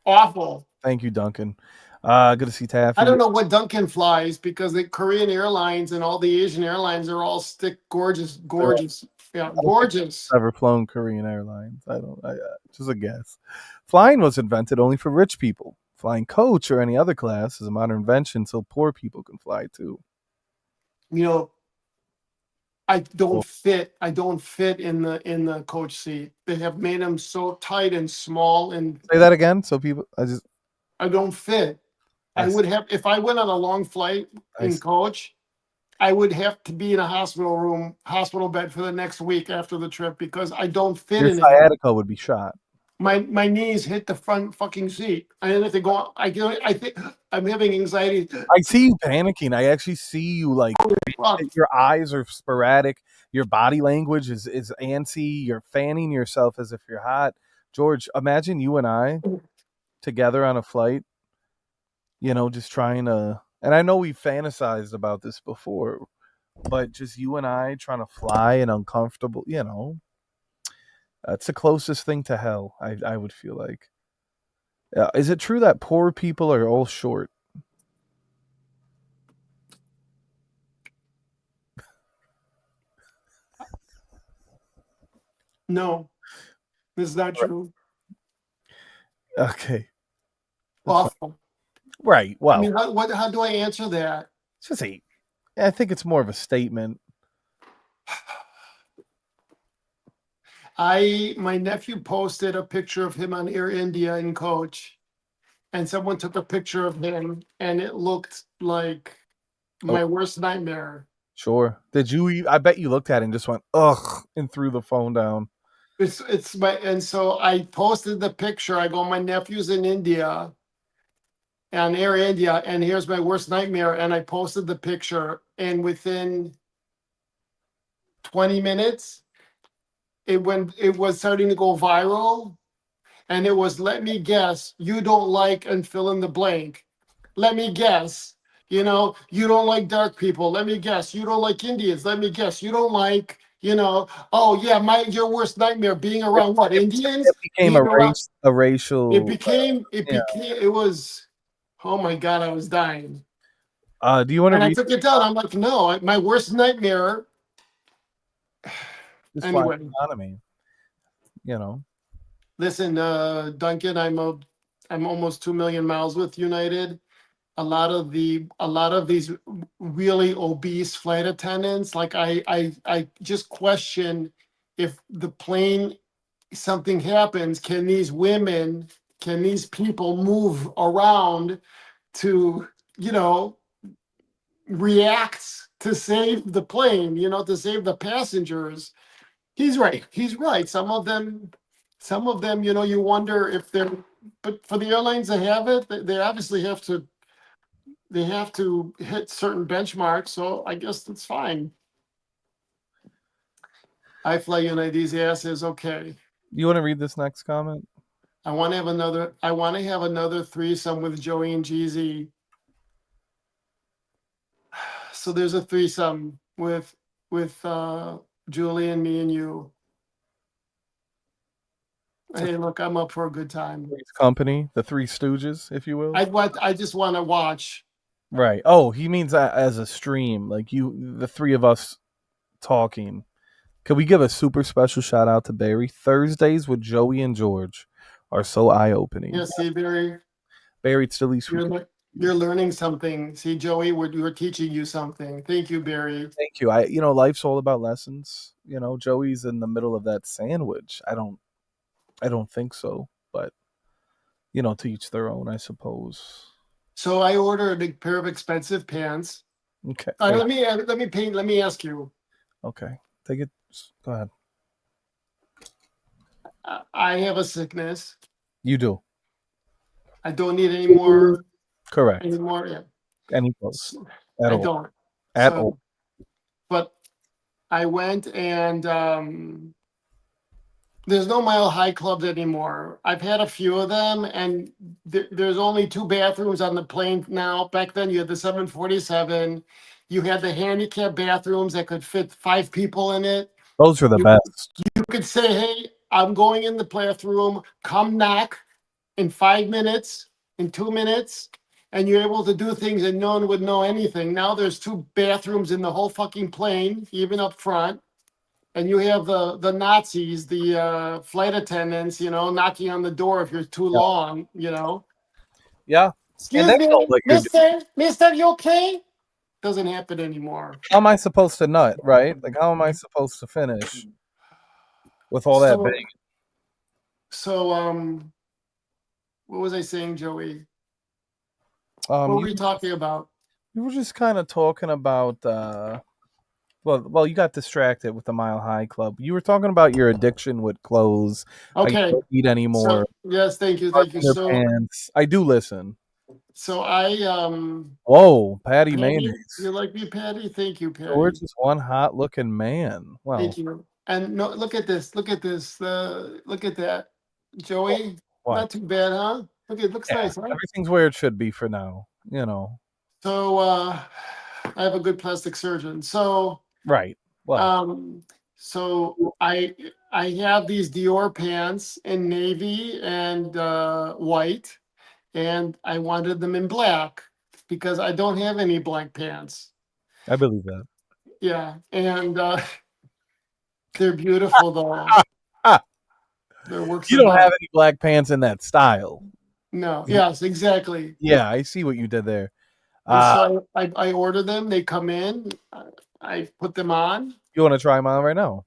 Speaker 2: Awful.
Speaker 1: Thank you, Duncan. Good to see
Speaker 2: I
Speaker 1: Taffy.
Speaker 2: don't know what Duncan flies because the Korean Airlines and all the Asian airlines are all gorgeous, gorgeous. Yeah,
Speaker 1: I don't think
Speaker 2: gorgeous.
Speaker 1: I've ever flown Korean Airlines. Just a guess. Flying was invented only for rich people. Flying coach or any other class is a modern invention, so poor people can fly too.
Speaker 2: You know, I
Speaker 1: Well,
Speaker 2: don't fit. I don't fit in the coach seat. They have made them so tight and small, and
Speaker 1: say that again, so people.
Speaker 2: I don't fit.
Speaker 1: I,
Speaker 2: I would have if I went on a long flight
Speaker 1: I,
Speaker 2: in coach. I would have to be in a hospital bed for the next week after the trip because I don't fit
Speaker 1: your
Speaker 2: in it.
Speaker 1: sciatica would be shot.
Speaker 2: My knees hit the front fucking seat. I have to go. I think I'm having anxiety.
Speaker 1: I see you panicking. I actually see you like
Speaker 2: Fuck.
Speaker 1: your eyes are sporadic. Your body language is antsy. You're fanning yourself as if you're hot. George, imagine you and I together on a flight, just trying to. And I know we fantasized about this before, but just you and I trying to fly and uncomfortable, it's the closest thing to hell. I would feel like. Is it true that poor people are all short?
Speaker 2: No, this is not true.
Speaker 1: Okay,
Speaker 2: Awful.
Speaker 1: right.
Speaker 2: I
Speaker 1: Well,
Speaker 2: mean, how do I answer that?
Speaker 1: it's just I think it's more of a statement.
Speaker 2: My nephew posted a picture of him on Air India in coach, and someone took a picture of him, and it looked like
Speaker 1: Oh,
Speaker 2: my worst nightmare.
Speaker 1: sure. Did you? I bet you looked at it and just went ugh and threw the phone down.
Speaker 2: It's my and so I posted the picture. I go, my nephew's in India, on Air India, and here's my worst nightmare. And I posted the picture, and within 20 minutes, it was starting to go viral, and it was, let me guess, you don't like and fill in the blank. Let me guess. You don't like dark people. Let me guess. You don't like Indians. Let me guess. You don't like, oh yeah, your worst nightmare being around what? Indians?
Speaker 1: It became
Speaker 2: Being around
Speaker 1: a
Speaker 2: it
Speaker 1: racial.
Speaker 2: became it
Speaker 1: Yeah.
Speaker 2: became it was oh my god, I was dying.
Speaker 1: Do you want to
Speaker 2: And I
Speaker 1: read
Speaker 2: took it down. I'm like, no, my worst nightmare.
Speaker 1: this flying
Speaker 2: Anyway,
Speaker 1: economy? You know.
Speaker 2: listen, Duncan, I'm almost 2 million miles with United. A lot of these really obese flight attendants, like I just question if the plane something happens, can these people move around to, react to save the plane, to save the passengers. He's right. He's right. Some of them, you wonder if they're, but for the airlines to have it, they obviously have to hit certain benchmarks. So I guess that's fine. I fly United's asses. Okay.
Speaker 1: You want to read this next comment?
Speaker 2: I want to have another threesome with Joey and Jeezy. So there's a threesome with Julie and me and you. Hey, look, I'm up for a good time.
Speaker 1: Three's Company, the Three Stooges, if you will.
Speaker 2: I just want to watch.
Speaker 1: Right. Oh, he means as a stream, like the three of us talking. Could we give a super special shout out to Barry? Thursdays with Joey and George are so eye opening.
Speaker 2: Yeah, see, Barry,
Speaker 1: Barry, it's the least we
Speaker 2: you're you're learning something. See, Joey, we're teaching you something. Thank you, Barry.
Speaker 1: Thank you. Life's all about lessons. Joey's in the middle of that sandwich. I don't think so, but to each their own, I suppose.
Speaker 2: So I ordered a pair of expensive pants.
Speaker 1: Okay.
Speaker 2: Let me ask you.
Speaker 1: Okay. Take it. Go ahead.
Speaker 2: I have a sickness.
Speaker 1: You do.
Speaker 2: I don't need any more
Speaker 1: Correct.
Speaker 2: anymore. Yeah,
Speaker 1: Any close. At
Speaker 2: I
Speaker 1: all.
Speaker 2: don't.
Speaker 1: At
Speaker 2: So,
Speaker 1: all.
Speaker 2: but I went and there's no Mile High clubs anymore. I've had a few of them, and there's only two bathrooms on the plane now. Back then, you had the 747. You had the handicap bathrooms that could fit 5 people in it.
Speaker 1: Those are the
Speaker 2: You
Speaker 1: best.
Speaker 2: you could say, "Hey, I'm going in the bathroom. Come knock in 5 minutes, in 2 minutes." And you're able to do things and no one would know anything. Now there's two bathrooms in the whole fucking plane, even up front. And you have the Nazis, the flight attendants, knocking on the door if you're too
Speaker 1: Yeah.
Speaker 2: long.
Speaker 1: Yeah. And
Speaker 2: Excuse
Speaker 1: they know
Speaker 2: me,
Speaker 1: what you're doing.
Speaker 2: Mister, you okay? Doesn't happen anymore.
Speaker 1: How am I supposed to nut, right? Like, how am I supposed to finish with all that bang?
Speaker 2: So, so, what was I saying, Joey? What were
Speaker 1: You
Speaker 2: we talking about?
Speaker 1: you were just kind of talking about well, you got distracted with the Mile High Club. You were talking about your addiction with clothes, how you
Speaker 2: Okay.
Speaker 1: don't eat anymore,
Speaker 2: So, yes, thank you, thank you.
Speaker 1: underpants. I do listen.
Speaker 2: So I
Speaker 1: Whoa, Patty
Speaker 2: Patty,
Speaker 1: mayonnaise.
Speaker 2: you like me, Patty? Thank you,
Speaker 1: George
Speaker 2: Patty.
Speaker 1: is one hot looking man.
Speaker 2: Thank
Speaker 1: Well,
Speaker 2: you. And no, look at this. Look at this. Look at that, Joey.
Speaker 1: what?
Speaker 2: Not too bad, huh? Look, it looks
Speaker 1: Yeah,
Speaker 2: nice, huh?
Speaker 1: everything's where it should be for now. You know,
Speaker 2: So I have a good plastic surgeon. So
Speaker 1: right? Well,
Speaker 2: um, so I have these Dior pants in navy and white, and I wanted them in black because I don't have any black pants.
Speaker 1: I believe that.
Speaker 2: Yeah, and they're beautiful though.
Speaker 1: Ah,
Speaker 2: They're works
Speaker 1: you
Speaker 2: of
Speaker 1: don't have
Speaker 2: art.
Speaker 1: any black pants in that style.
Speaker 2: No, yes, exactly.
Speaker 1: Yeah, I see what you did there.
Speaker 2: And
Speaker 1: Uh,
Speaker 2: so I order them. They come in. I put them on,
Speaker 1: you want to try mine right now?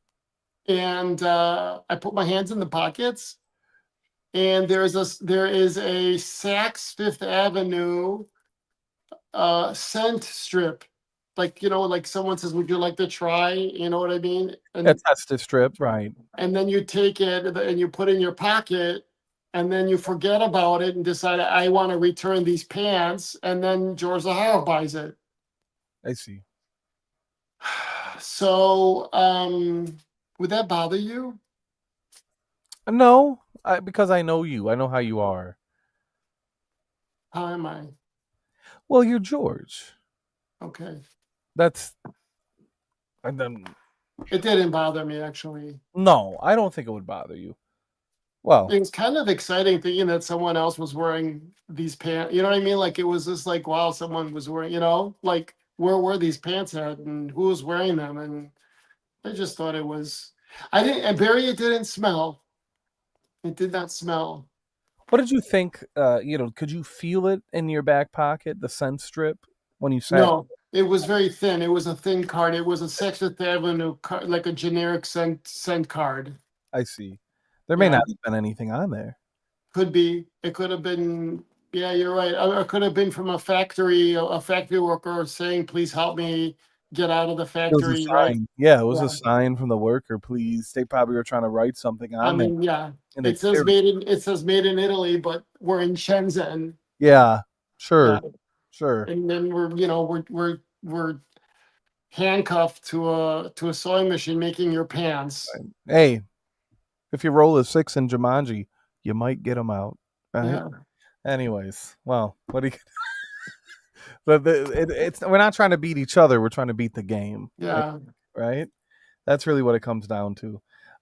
Speaker 2: and I put my hands in the pockets. And there is a Saks Fifth Avenue scent strip, like someone says, "Would you like to try?" You know what I mean?
Speaker 1: Yeah,
Speaker 2: And
Speaker 1: test strip, right?
Speaker 2: and then you take it and you put it in your pocket, and then you forget about it and decide I want to return these pants, and then George Zaharoff buys it.
Speaker 1: I see.
Speaker 2: So, would that bother you?
Speaker 1: No, because I know you. I know how you are.
Speaker 2: How am I?
Speaker 1: Well, you're George.
Speaker 2: Okay.
Speaker 1: That's and then
Speaker 2: It didn't bother me actually.
Speaker 1: no, I don't think it would bother you. Well,
Speaker 2: It was kind of exciting thinking that someone else was wearing these pants. You know what I mean? Like it was just like, wow, someone was wearing, like where were these pants at and who was wearing them? And I just thought it was, I didn't, and Barry, it didn't smell. It did not smell.
Speaker 1: what did you think? Could you feel it in your back pocket, the scent strip, when you sat?
Speaker 2: No, it was very thin. It was a thin card. It was a Sixth Avenue card, like a generic scent card.
Speaker 1: I see. There may
Speaker 2: Yeah,
Speaker 1: not have been anything on there.
Speaker 2: could be. It could have been. Yeah, you're right. Or it could have been from a factory, a factory worker saying, "Please help me get out of the
Speaker 1: It was a
Speaker 2: factory." Right?
Speaker 1: sign. Yeah, it was a
Speaker 2: Yeah.
Speaker 1: sign from the worker. Please, they probably were trying to write something
Speaker 2: I
Speaker 1: on there,
Speaker 2: mean, yeah.
Speaker 1: and they
Speaker 2: It says
Speaker 1: carried.
Speaker 2: made in Italy, but we're in Shenzhen.
Speaker 1: Yeah,
Speaker 2: Yeah,
Speaker 1: sure, sure.
Speaker 2: and then we're handcuffed to a sewing machine making your pants.
Speaker 1: Hey, if you roll a six in Jumanji, you might get them out, right?
Speaker 2: Yeah,
Speaker 1: Anyways, well, what do you? But it's we're not trying to beat each other. We're trying to beat the game,
Speaker 2: yeah.
Speaker 1: right? That's really what it comes down to.
Speaker 2: Do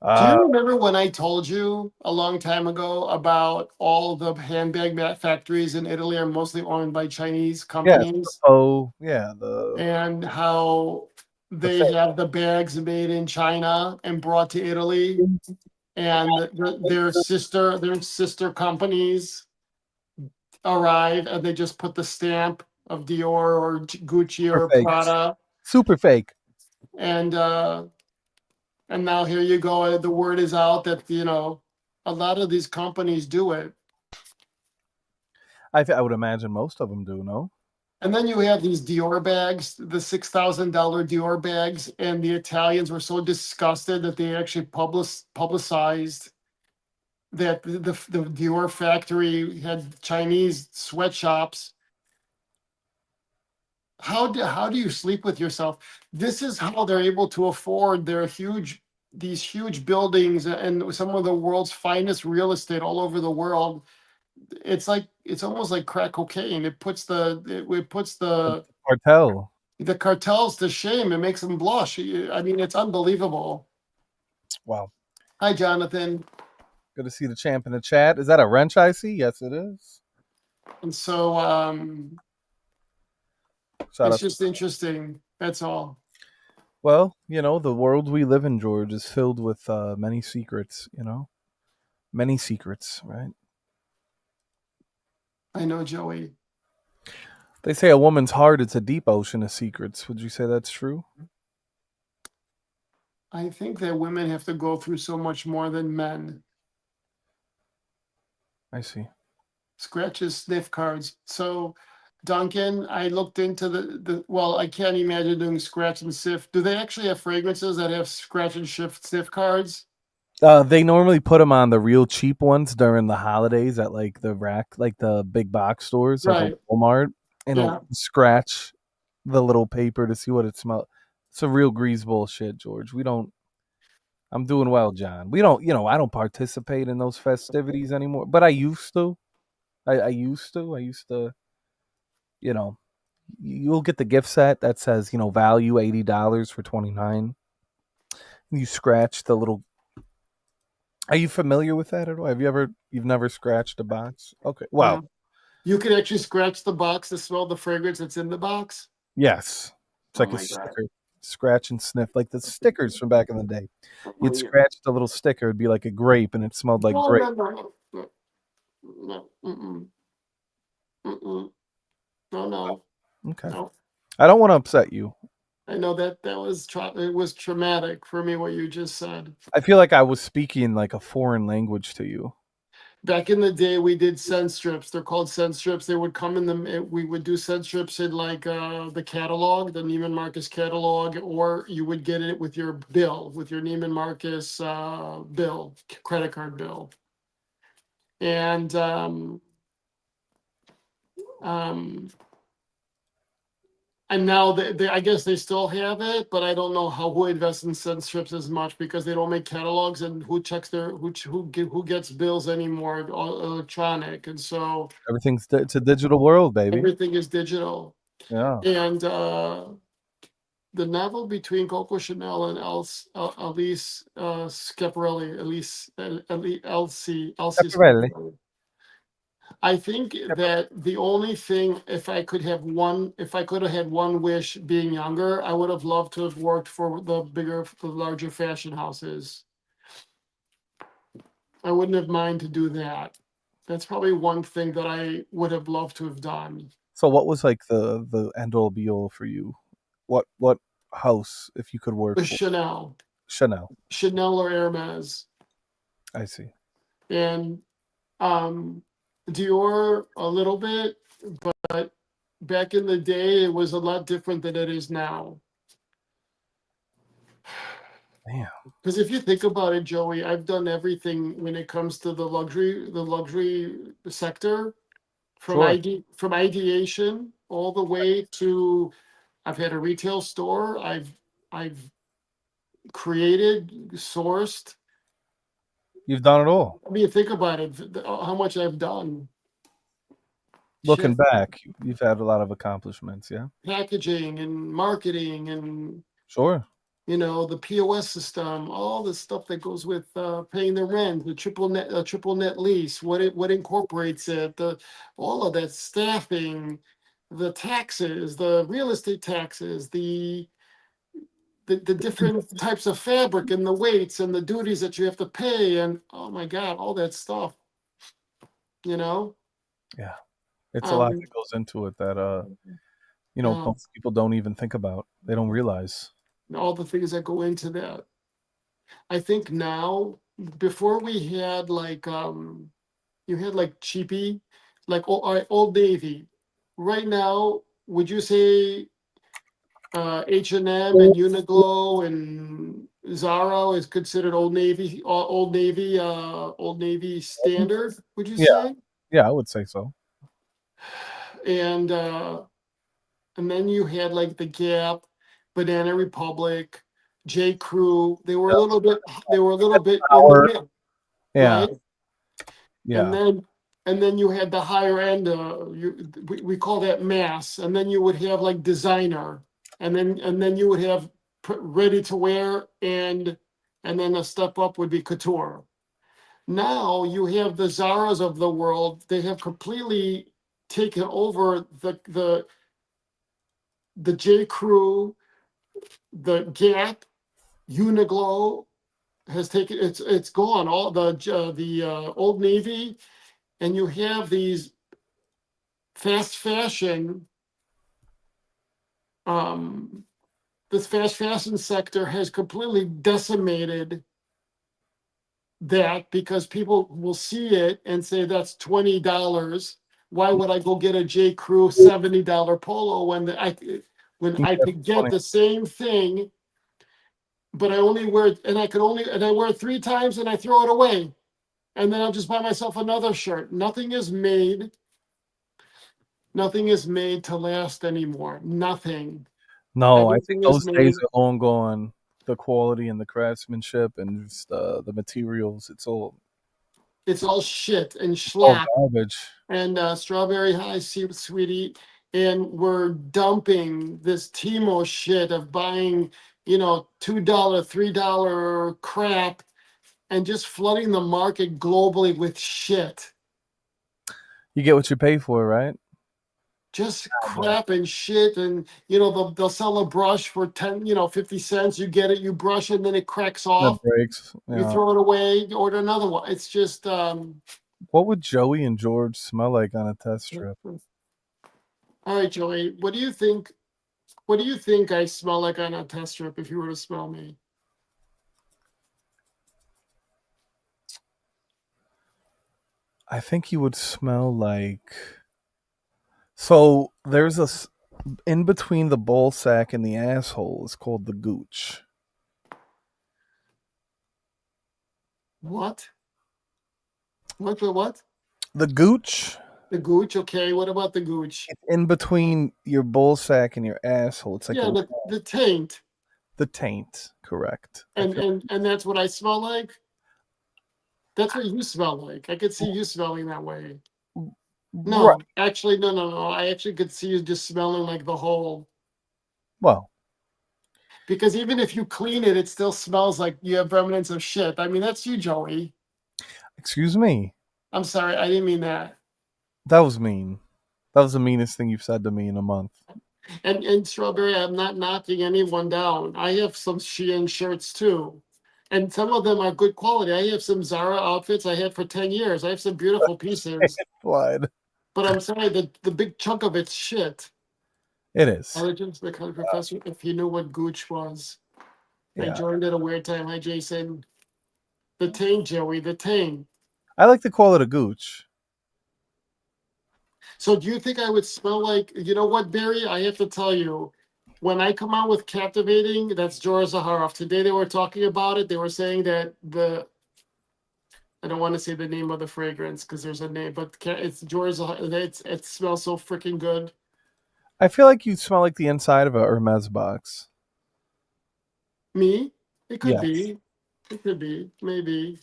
Speaker 2: you
Speaker 1: Uh,
Speaker 2: remember when I told you a long time ago about all the handbag factories in Italy are mostly owned by Chinese
Speaker 1: yes.
Speaker 2: companies
Speaker 1: Oh, yeah. The
Speaker 2: and how
Speaker 1: the
Speaker 2: they have the bags made in China and brought to Italy
Speaker 1: thing,
Speaker 2: and their sister companies arrive and they just put the stamp of Dior or Gucci
Speaker 1: super
Speaker 2: or
Speaker 1: fake,
Speaker 2: Prada
Speaker 1: super fake.
Speaker 2: and now here you go. The word is out that a lot of these companies do it,
Speaker 1: I would imagine most of them do. No,
Speaker 2: and then you have these Dior bags, the $6,000 Dior bags, and the Italians were so disgusted that they actually publicized that the Dior factory had Chinese sweatshops. How do you sleep with yourself? This is how they're able to afford these huge buildings and some of the world's finest real estate all over the world. It's almost like crack cocaine. It puts
Speaker 1: cartel.
Speaker 2: the cartels to shame. It makes them blush. I mean, it's unbelievable.
Speaker 1: Wow.
Speaker 2: Hi, Jonathan.
Speaker 1: Good to see the champ in the chat. Is that a wrench I see? Yes, it is.
Speaker 2: And so
Speaker 1: Shout
Speaker 2: it's
Speaker 1: out.
Speaker 2: just interesting. That's all.
Speaker 1: Well, the world we live in, George, is filled with many secrets. Many secrets, right?
Speaker 2: I know, Joey.
Speaker 1: They say a woman's heart is a deep ocean of secrets. Would you say that's true?
Speaker 2: I think that women have to go through so much more than men.
Speaker 1: I see.
Speaker 2: Scratches, sniff cards. So, Duncan, I looked into well, I can't imagine doing scratch and sniff. Do they actually have fragrances that have scratch and sniff cards?
Speaker 1: They normally put them on the real cheap ones during the holidays at like the rack, like the big box stores, like a
Speaker 2: Right.
Speaker 1: Walmart, and it'll
Speaker 2: Yeah.
Speaker 1: scratch the little paper to see what it smells. It's a real grease bullshit, George. We don't. I'm doing well, John. We don't. I don't participate in those festivities anymore, but I used to. I used to. I used to. You know, you'll get the gift set that says value $80 for 29. You scratch the little. Are you familiar with that at all? You've never scratched a box? Okay. Well,
Speaker 2: Yeah. You could actually scratch the box to smell the fragrance that's in the box.
Speaker 1: yes. It's
Speaker 2: Oh
Speaker 1: like a
Speaker 2: my God.
Speaker 1: sticker. Scratch and sniff, like the stickers from back in the day.
Speaker 2: Oh,
Speaker 1: You'd
Speaker 2: yeah.
Speaker 1: scratch the little sticker, it'd be like a grape, and it smelled like
Speaker 2: No,
Speaker 1: grape.
Speaker 2: no, no, no, no, mm-mm, mm-mm. No, no,
Speaker 1: Okay.
Speaker 2: no.
Speaker 1: I don't want to upset you.
Speaker 2: I know that it was traumatic for me what you just said.
Speaker 1: I feel like I was speaking like a foreign language to you.
Speaker 2: Back in the day, we did scent strips. They're called scent strips. They would come in we would do scent strips in like the catalog, the Neiman Marcus catalog, or you would get it with your bill, with your Neiman Marcus bill, credit card bill. And um, and now I guess they still have it, but I don't know how who invests in scent strips as much because they don't make catalogs and who checks who gets bills anymore, all electronic, and so
Speaker 1: It's a digital world, baby.
Speaker 2: everything is digital.
Speaker 1: Yeah.
Speaker 2: And the novel between Coco Chanel and Elise Schiaparelli, Elsie
Speaker 1: Caparelli.
Speaker 2: Schiaparelli. I think that the only thing, if I could have had one wish being younger, I would have loved to have worked for the larger fashion houses. I wouldn't have mind to do that. That's probably one thing that I would have loved to have done.
Speaker 1: So what was like the end all be all for you? What house if you could work
Speaker 2: The
Speaker 1: for? Chanel.
Speaker 2: Chanel or Hermes,
Speaker 1: I see.
Speaker 2: and um, Dior a little bit, but back in the day, it was a lot different than it is now.
Speaker 1: Damn.
Speaker 2: Because if you think about it, Joey, I've done everything when it comes to the luxury sector,
Speaker 1: Sure.
Speaker 2: from ideation all the way to I've had a retail store. I've created, sourced.
Speaker 1: You've done it all.
Speaker 2: I mean, think about it, how much I've done.
Speaker 1: Looking
Speaker 2: Shit,
Speaker 1: back, you've had a lot of accomplishments, yeah?
Speaker 2: packaging and marketing and
Speaker 1: Sure.
Speaker 2: the POS system, all the stuff that goes with paying the rent, the triple net lease, what incorporates it, all of that staffing, the taxes, the real estate taxes, the different types of fabric and the weights and the duties that you have to pay, and oh my God, all that stuff, you know.
Speaker 1: Yeah. It's a lot
Speaker 2: Um,
Speaker 1: that goes into it that
Speaker 2: um,
Speaker 1: most people don't even think about. They don't realize.
Speaker 2: all the things that go into that. I think now, before we had like you had like cheapy, like Old Navy. Right now, would you say H&M and Uniqlo and Zara is considered Old Navy standard? Would you
Speaker 1: Yeah.
Speaker 2: say?
Speaker 1: Yeah, I would say so.
Speaker 2: And uh, and then you had like the Gap, Banana Republic, J. Crew. They were a
Speaker 1: Yeah.
Speaker 2: little bit. They were a little bit in the
Speaker 1: Power.
Speaker 2: mid,
Speaker 1: Yeah.
Speaker 2: right? and
Speaker 1: Yeah.
Speaker 2: then and then you had the higher end, we call that mass, and then you would have like designer, and then you would have ready to wear and and then a step up would be couture. Now you have the Zaras of the world. They have completely taken over the J. Crew, the Gap, Uniqlo has taken it's gone. All the Old Navy, and you have these fast fashion. Um, this fast fashion sector has completely decimated that because people will see it and say that's $20. Why would I go get a J. Crew $70 polo when I
Speaker 1: That's
Speaker 2: could get
Speaker 1: funny.
Speaker 2: the same thing, but I only wear it and I wear it 3 times and I throw it away. And then I'll just buy myself another shirt. Nothing is made to last anymore. Nothing.
Speaker 1: No, I think
Speaker 2: Everything is
Speaker 1: those days
Speaker 2: made.
Speaker 1: are long gone. The quality and the craftsmanship and just the materials,
Speaker 2: It's all shit and
Speaker 1: it's all
Speaker 2: schlack
Speaker 1: garbage.
Speaker 2: and strawberry high sweetie. And we're dumping this Timo shit of buying, $2, $3 crap and just flooding the market globally with shit.
Speaker 1: You get what you pay for, right?
Speaker 2: Just
Speaker 1: Yeah.
Speaker 2: crap and shit. And, they'll sell a brush for 10, 50 cents. You get it, you brush it, and then it cracks
Speaker 1: That
Speaker 2: off.
Speaker 1: breaks.
Speaker 2: You
Speaker 1: Yeah.
Speaker 2: throw it away, you order another one. It's just,
Speaker 1: What would Joey and George smell like on a test trip?
Speaker 2: all right, Joey, what do you think? What do you think I smell like on a test strip if you were to smell me?
Speaker 1: I think you would smell like. So there's in between the ball sack and the asshole is called the gooch.
Speaker 2: What? What?
Speaker 1: The gooch,
Speaker 2: The gooch, okay. What about the gooch?
Speaker 1: in between your ball sack and your asshole. It's like
Speaker 2: Yeah,
Speaker 1: a
Speaker 2: the taint.
Speaker 1: the taint. Correct. I
Speaker 2: And
Speaker 1: feel
Speaker 2: and and that's what I smell like. That's what you smell like. I could see you smelling that way.
Speaker 1: right.
Speaker 2: No, actually, no. I actually could see you just smelling like the whole.
Speaker 1: Well,
Speaker 2: Because even if you clean it, it still smells like you have remnants of shit. I mean, that's you, Joey.
Speaker 1: excuse me.
Speaker 2: I'm sorry, I didn't mean that.
Speaker 1: That was mean. That was the meanest thing you've said to me in a month.
Speaker 2: And Strawberry, I'm not knocking anyone down. I have some Shein shirts too. And some of them are good quality. I have some Zara outfits I had for 10 years. I have some beautiful pieces.
Speaker 1: Slide.
Speaker 2: But I'm sorry, the big chunk of it's shit.
Speaker 1: It is.
Speaker 2: Allergens, the kind professor, if you knew what Gooch was. I
Speaker 1: Yeah.
Speaker 2: joined at a weird time. Hi, Jason. The Tang, Joey, the Tang.
Speaker 1: I like to call it a gooch.
Speaker 2: So do you think I would smell like, you know what, Barry? I have to tell you, when I come out with Captivating, that's George Zaharoff. Today they were talking about it. They were saying that I don't want to say the name of the fragrance because there's a name, but it's George Zaharoff. It smells so freaking good.
Speaker 1: I feel like you smell like the inside of a Hermes box.
Speaker 2: Me? It could
Speaker 1: Yes.
Speaker 2: be. It could be. Maybe.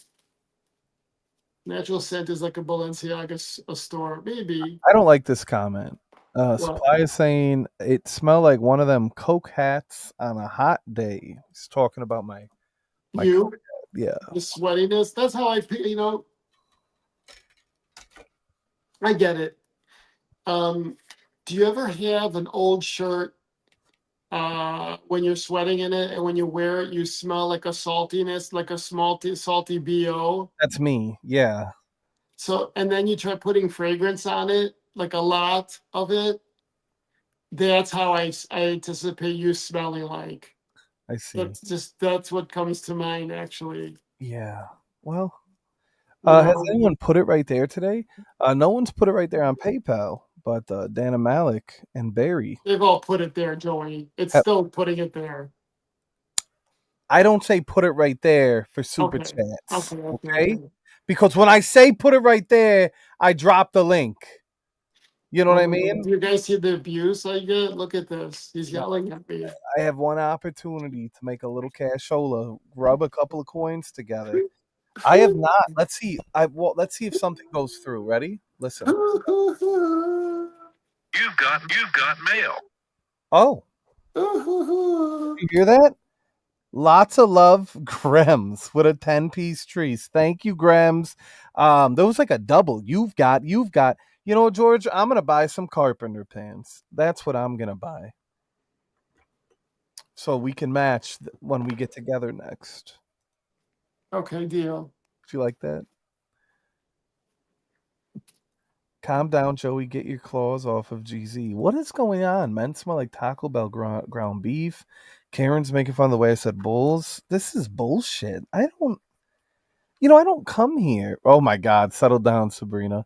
Speaker 2: Natural scent is like a Balenciaga a store. Maybe.
Speaker 1: I don't like this comment.
Speaker 2: What?
Speaker 1: Supply is saying it smelled like one of them Coke hats on a hot day. He's talking about my
Speaker 2: You?
Speaker 1: Coke hat. Yeah.
Speaker 2: The sweatiness. That's how I get it. Do you ever have an old shirt when you're sweating in it and when you wear it, you smell like a saltiness, like a salty BO?
Speaker 1: That's me. Yeah.
Speaker 2: So, and then you try putting fragrance on it, like a lot of it. That's how I anticipate you smelling like.
Speaker 1: I see.
Speaker 2: That's what comes to mind, actually.
Speaker 1: Yeah. Well,
Speaker 2: You
Speaker 1: has
Speaker 2: know,
Speaker 1: anyone put it right there today? No one's put it right there on PayPal, but Dana Malik and Barry.
Speaker 2: they've all put it there, Joey. It's
Speaker 1: Have,
Speaker 2: still putting it there.
Speaker 1: I don't say put it right there for super
Speaker 2: Okay.
Speaker 1: chats,
Speaker 2: Okay.
Speaker 1: okay? Because when I say put it right there, I drop the link. You know what I
Speaker 2: Oh,
Speaker 1: mean?
Speaker 2: do you guys see the abuse I get? Look at this. He's
Speaker 1: No.
Speaker 2: yelling at me.
Speaker 1: I have one opportunity to make a little cashola, rub a couple of coins together. I have not. Let's see. Let's see if something goes through. Ready? Listen.
Speaker 3: You've got mail.
Speaker 1: Oh, you hear that? Lots of love, Grems with a 10-piece trees. Thank you, Grems. There was like a double. You've got. You know, George, I'm gonna buy some carpenter pants. That's what I'm gonna buy. So we can match when we get together next.
Speaker 2: Okay, deal.
Speaker 1: Do you like that? Calm down, Joey. Get your claws off of GZ. What is going on? Men smell like Taco Bell ground beef. Karen's making fun of the way I said bulls. This is bullshit. I don't come here. Oh my God, settle down, Sabrina.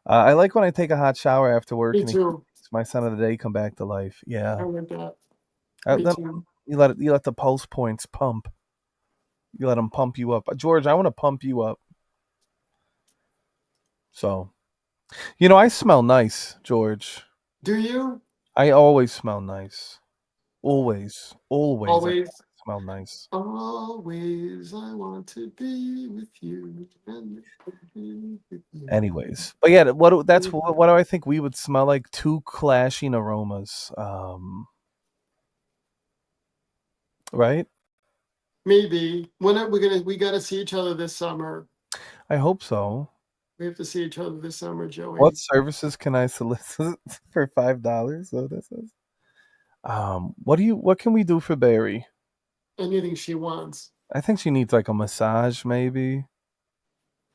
Speaker 1: I like when I take a hot shower after work
Speaker 2: Me
Speaker 1: and it
Speaker 2: too.
Speaker 1: makes my son of the day come back to life.
Speaker 2: I
Speaker 1: Yeah.
Speaker 2: read that. Me
Speaker 1: Then
Speaker 2: too.
Speaker 1: you let the pulse points pump. You let them pump you up. George, I want to pump you up. So, I smell nice, George.
Speaker 2: Do you?
Speaker 1: I always smell nice. Always I
Speaker 2: Always.
Speaker 1: smell nice.
Speaker 2: Always I want to be with you and be with
Speaker 1: Anyways, but yeah, what do I think we would smell like? Two clashing aromas. Right?
Speaker 2: Maybe. When are we gotta see each other this summer.
Speaker 1: I hope so.
Speaker 2: We have to see each other this summer,
Speaker 1: What
Speaker 2: Joey.
Speaker 1: services can I solicit for $5? So this is. What can we do for Barry?
Speaker 2: Anything she wants.
Speaker 1: I think she needs like a massage, maybe.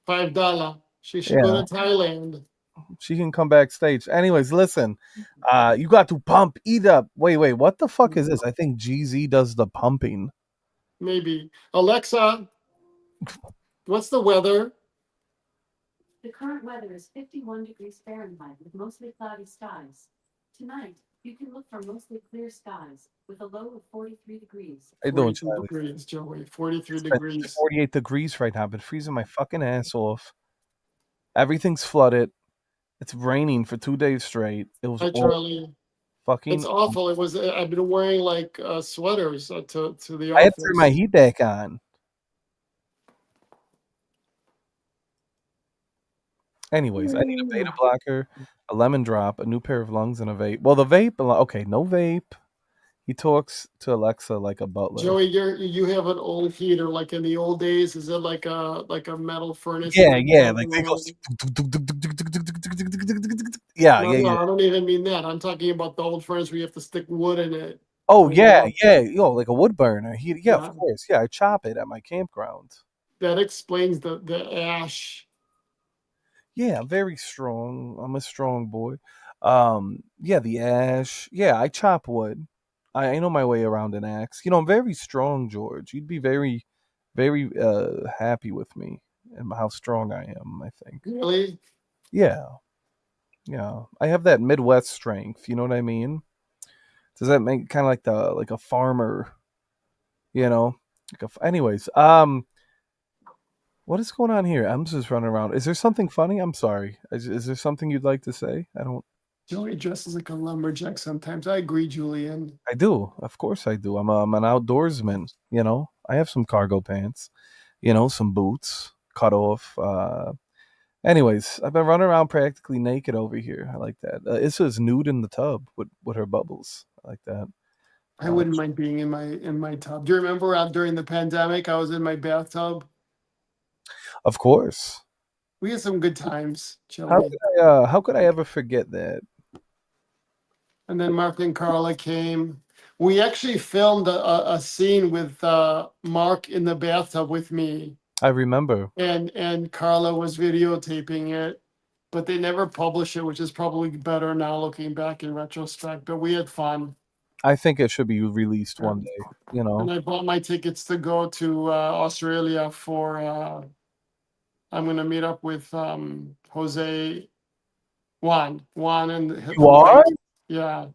Speaker 2: $5. She should go
Speaker 1: Yeah,
Speaker 2: to Thailand.
Speaker 1: she can come backstage. Anyways, listen, you got to pump, eat up. Wait, what the fuck is this? I think GZ does the pumping.
Speaker 2: Maybe. Alexa, what's the weather?
Speaker 3: The current weather is 51 degrees Fahrenheit with mostly cloudy skies. Tonight, you can look for mostly clear skies with a low of 43 degrees.
Speaker 1: How you doing,
Speaker 2: 42
Speaker 1: Charlie?
Speaker 2: degrees, Joey. 43
Speaker 1: It's been
Speaker 2: degrees.
Speaker 1: 48 degrees right now. I've been freezing my fucking ass off. Everything's flooded. It's raining for 2 days straight. It was
Speaker 2: Hi,
Speaker 1: all
Speaker 2: Charlie.
Speaker 1: fucking.
Speaker 2: It's awful. It was. I've been wearing like sweaters to the
Speaker 1: I had to turn my
Speaker 2: office.
Speaker 1: heat back on. Anyways, I need a beta blocker, a lemon drop, a new pair of lungs, and a vape. Well, the vape, okay, no vape. He talks to Alexa like a butler.
Speaker 2: Joey, you have an old heater like in the old days. Is it like a metal furnace and
Speaker 1: Yeah, like they go. Yeah,
Speaker 2: No,
Speaker 1: yeah,
Speaker 2: no,
Speaker 1: yeah.
Speaker 2: I don't even mean that. I'm talking about the old furnace where you have to stick wood in it.
Speaker 1: Oh
Speaker 2: Warm it
Speaker 1: yeah,
Speaker 2: up.
Speaker 1: yeah. Like a wood burner. Yeah, of
Speaker 2: Yeah,
Speaker 1: course. Yeah, I chop it at my campground.
Speaker 2: that explains the ash.
Speaker 1: Yeah, I'm very strong. I'm a strong boy. Yeah, the ash. Yeah, I chop wood. I know my way around an axe. I'm very strong, George. You'd be very, very happy with me and how strong I am, I think.
Speaker 2: Really?
Speaker 1: Yeah, yeah. I have that Midwest strength, you know what I mean? Does that make kind of like a farmer, you know? Anyways, what is going on here? I'm just running around. Is there something funny? I'm sorry. Is there something you'd like to say? I don't.
Speaker 2: Joey dresses like a lumberjack sometimes. I agree, Julian.
Speaker 1: I do. Of course I do. I'm an outdoorsman. I have some cargo pants. Some boots cut off. Anyways, I've been running around practically naked over here. I like that. Issa's nude in the tub with her bubbles. I like that.
Speaker 2: I wouldn't mind being in my tub. Do you remember during the pandemic I was in my bathtub?
Speaker 1: Of course.
Speaker 2: We had some good times, Joey.
Speaker 1: How could I ever forget that?
Speaker 2: And then Mark and Carla came. We actually filmed a scene with Mark in the bathtub with me,
Speaker 1: I remember.
Speaker 2: and Carla was videotaping it, but they never published it, which is probably better now looking back in retrospect. But we had fun.
Speaker 1: I think it should be released
Speaker 2: Yeah.
Speaker 1: one day. You know.
Speaker 2: And I bought my tickets to go to Australia for. I'm going to meet up with Jose Juan and
Speaker 1: You
Speaker 2: the
Speaker 1: are?
Speaker 2: wife. Yeah,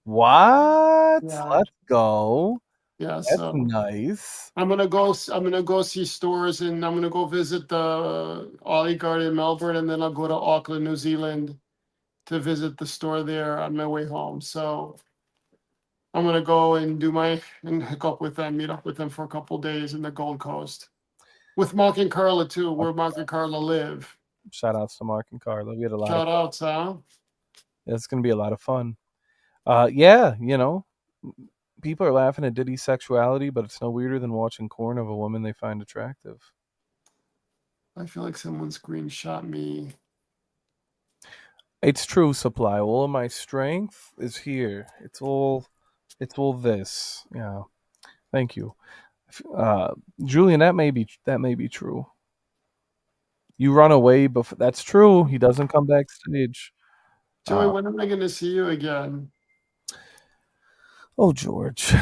Speaker 1: What?
Speaker 2: yeah,
Speaker 1: Let's go.
Speaker 2: yeah.
Speaker 1: That's
Speaker 2: So
Speaker 1: nice.
Speaker 2: I'm gonna go. I'm gonna go see stores, and I'm gonna go visit the Ollie Garden in Melbourne, and then I'll go to Auckland, New Zealand, to visit the store there on my way home. So I'm gonna go and hook up with them, meet up with them for a couple days in the Gold Coast with Mark and Carla too, where Mark and Carla live.
Speaker 1: Shout outs to Mark and Carla. We had a lot of
Speaker 2: Shout outs, huh?
Speaker 1: It's gonna be a lot of fun. Yeah, people are laughing at Diddy's sexuality, but it's no weirder than watching porn of a woman they find attractive.
Speaker 2: I feel like someone screenshot me.
Speaker 1: It's true, Supply. All of my strength is here. It's all this. Yeah. Thank you. Julian, that may be true. You run away before that's true. He doesn't come backstage.
Speaker 2: Joey,
Speaker 1: Uh,
Speaker 2: when am I going to see you again?
Speaker 1: oh, George.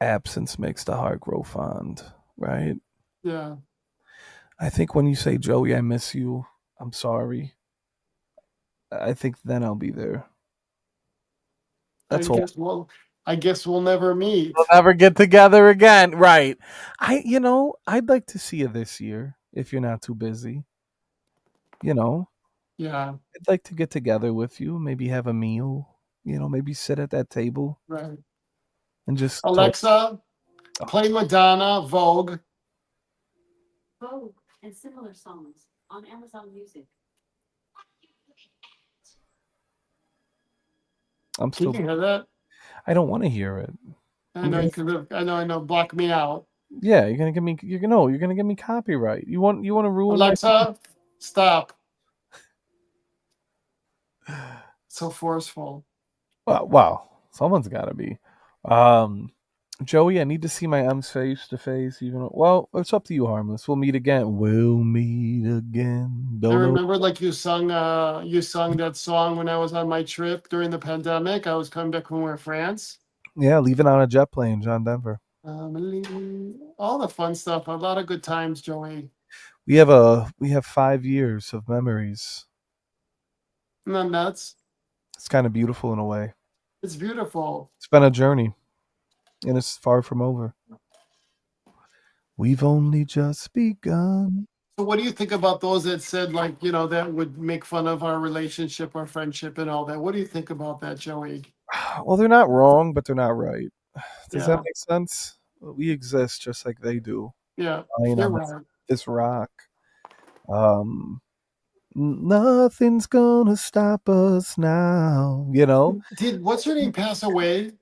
Speaker 1: Absence makes the heart grow fond, right?
Speaker 2: Yeah.
Speaker 1: I think when you say, Joey, I miss you, I'm sorry. I think then I'll be there.
Speaker 2: I
Speaker 1: That's all.
Speaker 2: guess we'll never meet.
Speaker 1: We'll never get together again. Right. I'd like to see you this year if you're not too busy.
Speaker 2: Yeah.
Speaker 1: I'd like to get together with you, maybe have a meal, maybe sit at that table
Speaker 2: Right.
Speaker 1: and just talk.
Speaker 2: Alexa, play Madonna, Vogue.
Speaker 3: Vogue and similar songs on Amazon Music.
Speaker 1: I'm
Speaker 2: Can
Speaker 1: still
Speaker 2: you hear that?
Speaker 1: I don't want to hear it.
Speaker 2: I know. Block me out.
Speaker 1: Yeah, you're gonna give me copyright. You want to ruin
Speaker 2: Alexa, stop. So forceful.
Speaker 1: Wow, someone's got to be. Joey, I need to see my M's face to face. It's up to you, Harmless. We'll meet again. We'll meet again.
Speaker 2: I
Speaker 1: Don't know.
Speaker 2: remember like you sung that song when I was on my trip during the pandemic. I was coming back from France.
Speaker 1: Yeah, leaving on a jet plane, John Denver.
Speaker 2: All the fun stuff. A lot of good times, Joey.
Speaker 1: We have 5 years of memories.
Speaker 2: Isn't that nuts?
Speaker 1: It's kind of beautiful in a way.
Speaker 2: It's beautiful.
Speaker 1: It's been a journey, and it's far from over. We've only just begun.
Speaker 2: So what do you think about those that said like, that would make fun of our relationship, our friendship and all that? What do you think about that, Joey?
Speaker 1: Well, they're not wrong, but they're not right. Does
Speaker 2: Yeah.
Speaker 1: that make sense? We exist just like they do.
Speaker 2: Yeah.
Speaker 1: Lying
Speaker 2: You're
Speaker 1: on
Speaker 2: right.
Speaker 1: this rock. Nothing's gonna stop us now.
Speaker 2: Did what's her name pass away?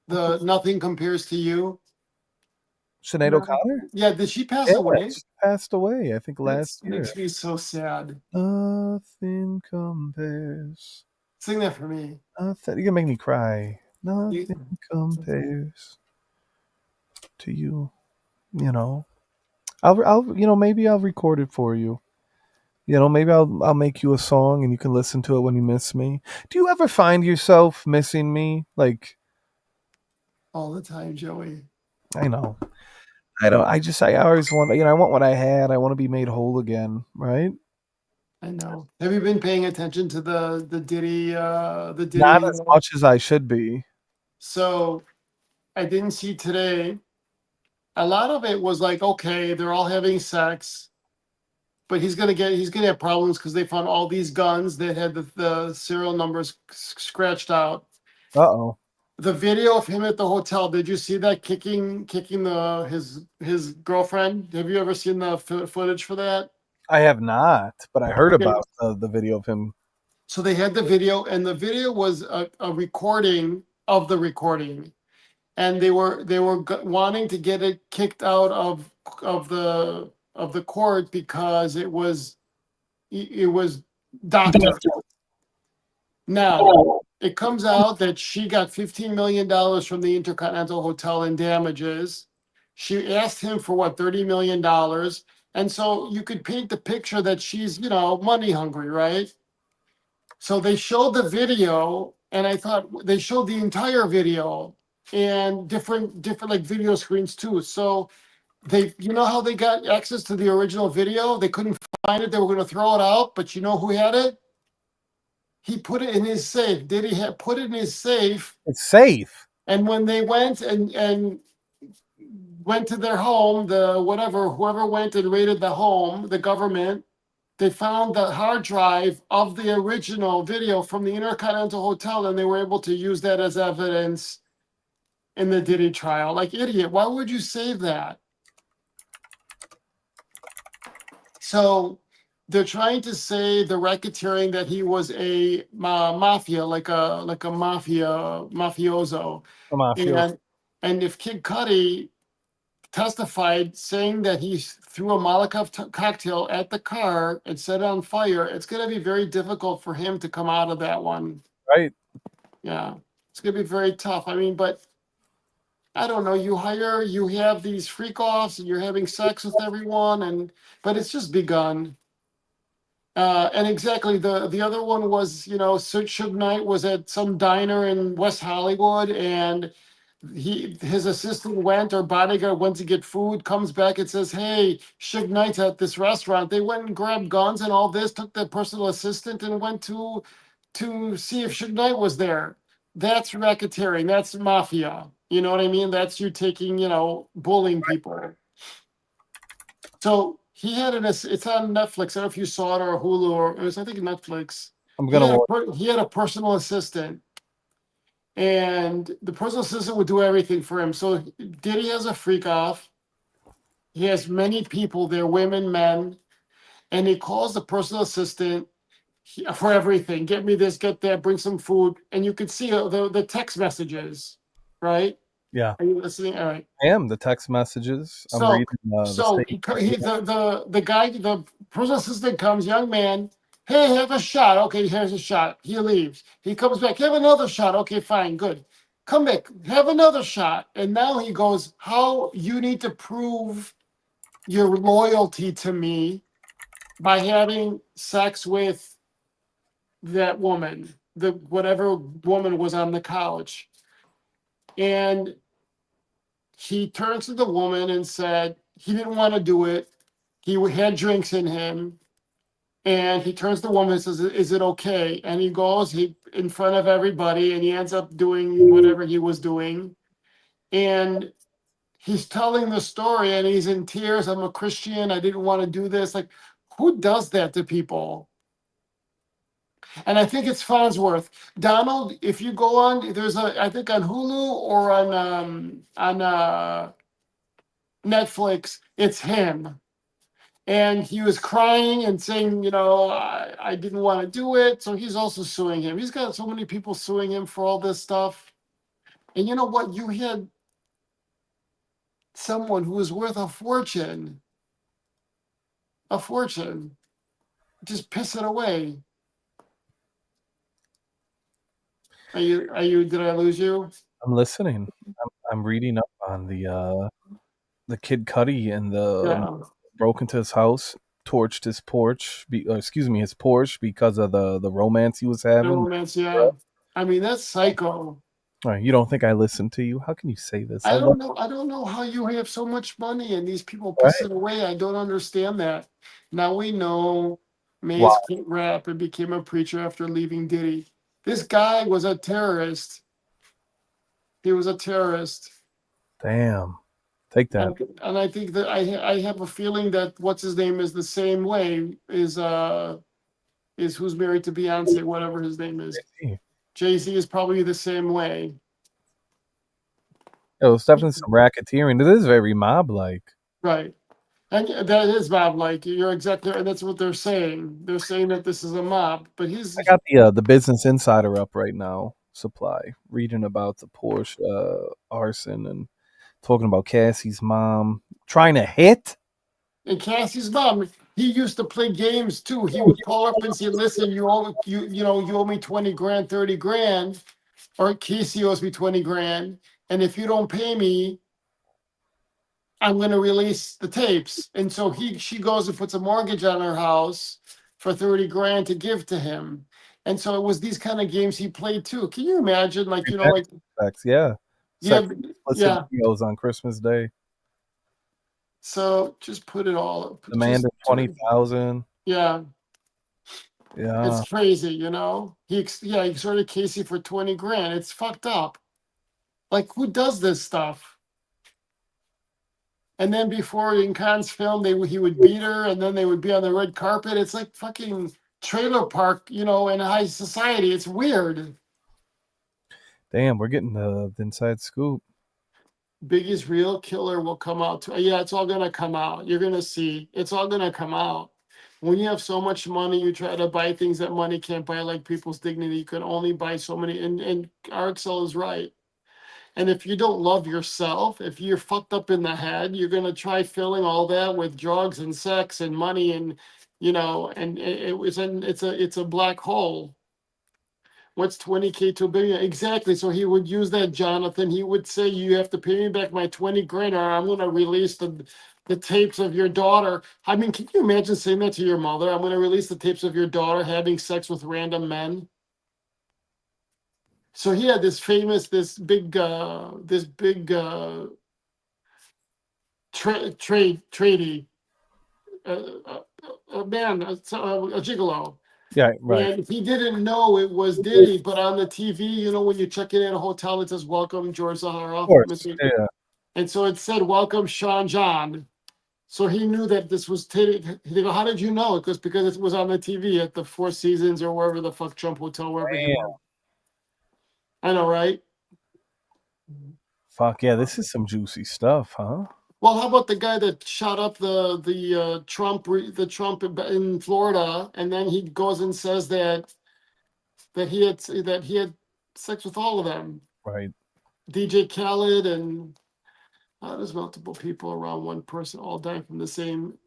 Speaker 2: The Nothing Compares to You.
Speaker 1: Sinead O'Connor?
Speaker 2: Yeah, did she pass
Speaker 1: Yeah,
Speaker 2: away?
Speaker 1: she passed away, I think, last
Speaker 2: That
Speaker 1: year.
Speaker 2: makes me so sad.
Speaker 1: Nothing compares.
Speaker 2: Sing that for me.
Speaker 1: Nothing. You're gonna make me cry. Nothing compares to you. Maybe I'll record it for you. Maybe I'll make you a song and you can listen to it when you miss me. Do you ever find yourself missing me? Like,
Speaker 2: all the time, Joey.
Speaker 1: I know. I don't. I always want. I want what I had. I want to be made whole again. Right.
Speaker 2: I know. Have you been paying attention to the Diddy?
Speaker 1: Not as much as I should be.
Speaker 2: So, I didn't see today. A lot of it was like, okay, they're all having sex, but he's gonna have problems because they found all these guns that had the serial numbers scratched out.
Speaker 1: Uh-oh.
Speaker 2: The video of him at the hotel. Did you see that kicking his girlfriend? Have you ever seen the footage for that?
Speaker 1: I have not, but I heard about the video of him.
Speaker 2: So they had the video, and the video was a recording of the recording, and they were wanting to get it kicked out of the court because it was doctored. Now it comes out that she got $15 million from the Intercontinental Hotel in damages. She asked him for what, $30 million. And so you could paint the picture that she's, money hungry, right? So they showed the video, and I thought they showed the entire video and different like video screens too. So they, how they got access to the original video? They couldn't find it. They were going to throw it out, but you know who had it? He put it in his safe. Did he put it in his safe?
Speaker 1: It's safe.
Speaker 2: And when they went and went to their home, whoever went and raided the home, the government, they found the hard drive of the original video from the Intercontinental Hotel, and they were able to use that as evidence in the Diddy trial. Like, idiot, why would you save that? So they're trying to say the racketeering that he was a mafia, like a mafioso,
Speaker 1: The mafia.
Speaker 2: and if Kid Cudi testified saying that he threw a Molotov cocktail at the car and set it on fire, it's going to be very difficult for him to come out of that one.
Speaker 1: Right.
Speaker 2: Yeah, it's going to be very tough. I mean, but I don't know. You have these freak offs, and you're having sex with everyone, but it's just begun. And exactly the other one was, Suge Knight was at some diner in West Hollywood, and his assistant went, or bodyguard went to get food, comes back and says, "Hey, Suge Knight's at this restaurant." They went and grabbed guns and all this, took the personal assistant and went to see if Suge Knight was there. That's racketeering. That's mafia. You know what I mean? That's you taking, bullying people. So he had it's on Netflix. I don't know if you saw it or Hulu or it was, I think, Netflix.
Speaker 1: I'm
Speaker 2: He
Speaker 1: gonna
Speaker 2: had
Speaker 1: watch.
Speaker 2: he had a personal assistant, and the personal assistant would do everything for him. So Diddy has a freak off. He has many people there, women, men, and he calls the personal assistant for everything. Get me this, get that, bring some food, and you could see the text messages, right?
Speaker 1: Yeah.
Speaker 2: Are you listening? All right.
Speaker 1: I am. The text messages. I'm
Speaker 2: So,
Speaker 1: reading the
Speaker 2: so
Speaker 1: statement.
Speaker 2: the guy, the personal assistant comes, young man. Hey, have a shot. Okay, here's a shot. He leaves. He comes back. Have another shot. Okay, fine, good. Come back. Have another shot. And now he goes, how you need to prove your loyalty to me by having sex with that woman, the whatever woman was on the couch. And he turns to the woman and said he didn't want to do it. He had drinks in him. And he turns to the woman and says, "Is it okay?" And he goes in front of everybody, and he ends up doing whatever he was doing. And he's telling the story, and he's in tears. "I'm a Christian. I didn't want to do this." Like, who does that to people? And I think it's Farnsworth. Donald, if you go on, I think on Hulu or on Netflix, it's him. And he was crying and saying, I didn't want to do it. So he's also suing him. He's got so many people suing him for all this stuff. And you know what? You had someone who was worth a fortune, just piss it away. Did I lose you?
Speaker 1: I'm listening. I'm reading up on the Kid Cudi and the
Speaker 2: Yeah.
Speaker 1: broke into his house, torched his porch. His Porsche because of the romance he was
Speaker 2: The
Speaker 1: having.
Speaker 2: romance, yeah. I mean, that's psycho.
Speaker 1: All right, you don't think I listen to you? How can you say this?
Speaker 2: I
Speaker 1: I love.
Speaker 2: don't know. I don't know how you have so much money and these people piss
Speaker 1: Right?
Speaker 2: it away. I don't understand that. Now we know
Speaker 1: Wow.
Speaker 2: Maze can't rap and became a preacher after leaving Diddy. This guy was a terrorist. He was a terrorist.
Speaker 1: Damn. Take that.
Speaker 2: And I think that I have a feeling that what's his name is the same way, is who's married to Beyonce, whatever his name is. Jay-Z is probably the same way.
Speaker 1: It was definitely some racketeering. It is very mob like.
Speaker 2: Right. And that is mob like. You're exactly right. And that's what they're saying. They're saying that this is a mob, but
Speaker 1: I got the Business Insider up right now. Supply reading about the Porsche arson and talking about Cassie's mom trying to hit.
Speaker 2: and Cassie's mom, he used to play games too. He would call up and say, "Listen, you owe me 20 grand, 30 grand, or Casey owes me 20 grand, and if you don't pay me, I'm going to release the tapes." And so she goes and puts a mortgage on her house for 30 grand to give to him. And so it was these kind of games he played too. Can you imagine,
Speaker 1: Sex, yeah.
Speaker 2: yeah,
Speaker 1: Sex
Speaker 2: yeah.
Speaker 1: videos on Christmas Day.
Speaker 2: So just put it all.
Speaker 1: Demanded 20,000.
Speaker 2: Yeah,
Speaker 1: Yeah.
Speaker 2: it's crazy, He extorted Casey for 20 grand. It's fucked up. Like, who does this stuff? And then before in Khan's film, he would beat her, and then they would be on the red carpet. It's like fucking trailer park, in high society. It's weird.
Speaker 1: Damn, we're getting the inside scoop.
Speaker 2: Biggie's real killer will come out. Yeah, it's all gonna come out. You're gonna see. It's all gonna come out. When you have so much money, you try to buy things that money can't buy, like people's dignity. You can only buy so many. And RXL is right. And if you don't love yourself, if you're fucked up in the head, you're gonna try filling all that with drugs and sex and money and and it's a black hole. What's 20K to a billion? Exactly. So he would use that, Jonathan. He would say, you have to pay me back my 20 grand or I'm gonna release the tapes of your daughter. I mean, can you imagine saying that to your mother? I'm gonna release the tapes of your daughter having sex with random men. So he had this big tradie, a man, a gigolo.
Speaker 1: Yeah, right.
Speaker 2: And he didn't know it was Diddy, but on the TV, when you check in at a hotel, it says "Welcome George
Speaker 1: Of
Speaker 2: Zaharoff."
Speaker 1: course. Yeah.
Speaker 2: And so it said "Welcome Sean John." So he knew that this was Diddy. He go, "How did you know?" It goes, "Because it was on the TV at the Four Seasons or wherever the fuck Trump Hotel, wherever he
Speaker 1: Damn.
Speaker 2: was." I know, right?
Speaker 1: Fuck yeah, this is some juicy stuff, huh?
Speaker 2: Well, how about the guy that shot up the Trump in Florida, and then he goes and says that he had sex with all of them,
Speaker 1: Right.
Speaker 2: DJ Khaled, and there's multiple people around one person, all dying from the same,